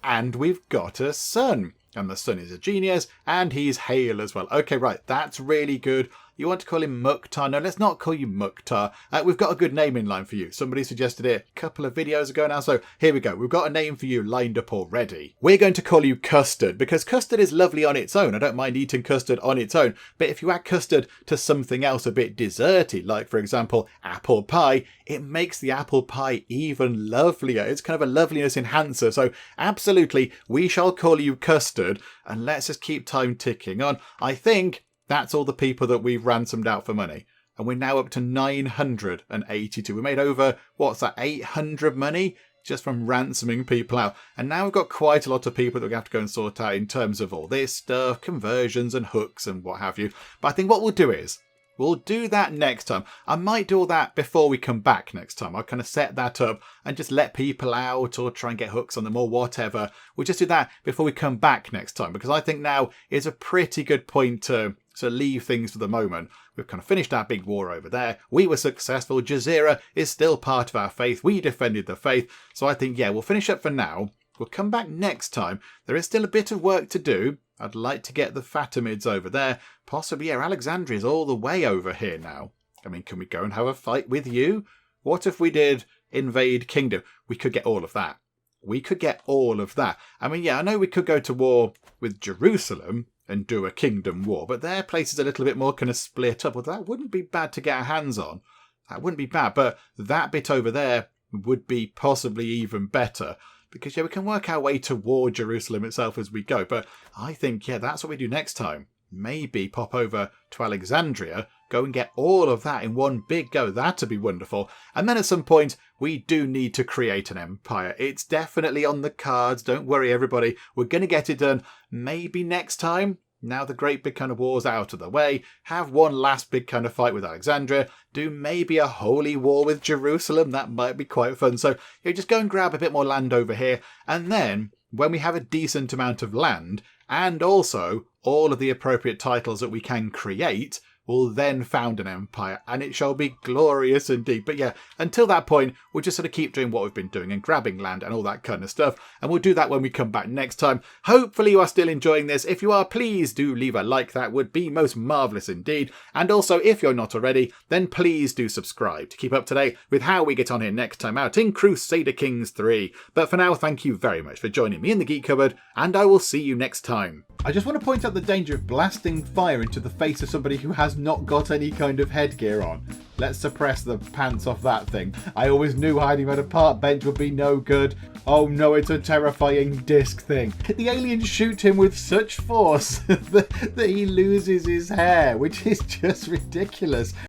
And we've got a son. And the son is a genius, and he's hale as well. Okay, right, that's really good. You want to call him Mukhtar? No, let's not call you Mukhtar. We've got a good name in line for you. Somebody suggested it a couple of videos ago now, so here we go. We've got a name for you lined up already. We're going to call you Custard, because custard is lovely on its own. I don't mind eating custard on its own, but if you add custard to something else a bit desserty, like, for example, apple pie, it makes the apple pie even lovelier. It's kind of a loveliness enhancer, so absolutely, we shall call you Custard, and let's just keep time ticking on. I think that's all the people that we've ransomed out for money. And we're now up to 982. We made over, what's that, 800 money just from ransoming people out. And now we've got quite a lot of people that we have to go and sort out in terms of all this stuff, conversions and hooks and what have you. But I think what we'll do is, we'll do that next time. I might do all that before we come back next time. I'll kind of set that up and just let people out or try and get hooks on them or whatever. We'll just do that before we come back next time, because I think now is a pretty good point to leave things for the moment. We've kind of finished our big war over there. We were successful. Jazira is still part of our faith. We defended the faith. So I think, yeah, we'll finish up for now. We'll come back next time. There is still a bit of work to do. I'd like to get the Fatimids over there. Possibly, yeah, Alexandria's all the way over here now. I mean, can we go and have a fight with you? What if we did invade Kingdom? We could get all of that. We could get all of that. I mean, yeah, I know we could go to war with Jerusalem and do a kingdom war, but their place is a little bit more kind of split up. Well, that wouldn't be bad to get our hands on. That wouldn't be bad, but that bit over there would be possibly even better, because yeah, we can work our way toward Jerusalem itself as we go. But I think, yeah, that's what we do next time. Maybe pop over to Alexandria, go and get all of that in one big go. That'd be wonderful. And then at some point, we do need to create an empire. It's definitely on the cards. Don't worry, everybody. We're going to get it done maybe next time. Now the great big kind of war's out of the way. Have one last big kind of fight with Alexandria. Do maybe a holy war with Jerusalem. That might be quite fun. So yeah, just go and grab a bit more land over here. And then when we have a decent amount of land, and also all of the appropriate titles that we can create, we'll then found an empire, and it shall be glorious indeed. But yeah, until that point, we'll just sort of keep doing what we've been doing and grabbing land and all that kind of stuff. And we'll do that when we come back next time. Hopefully you are still enjoying this. If you are, please do leave a like. That would be most marvellous indeed. And also, if you're not already, then please do subscribe to keep up to date with how we get on here next time out in Crusader Kings 3. But for now, thank you very much for joining me in the Geek Cupboard, and I will see you next time. I just want to point out the danger of blasting fire into the face of somebody who has not got any kind of headgear on. Let's suppress the pants off that thing. I always knew hiding behind a park bench would be no good. Oh no, it's a terrifying disc thing. The aliens shoot him with such force that he loses his hair, which is just ridiculous.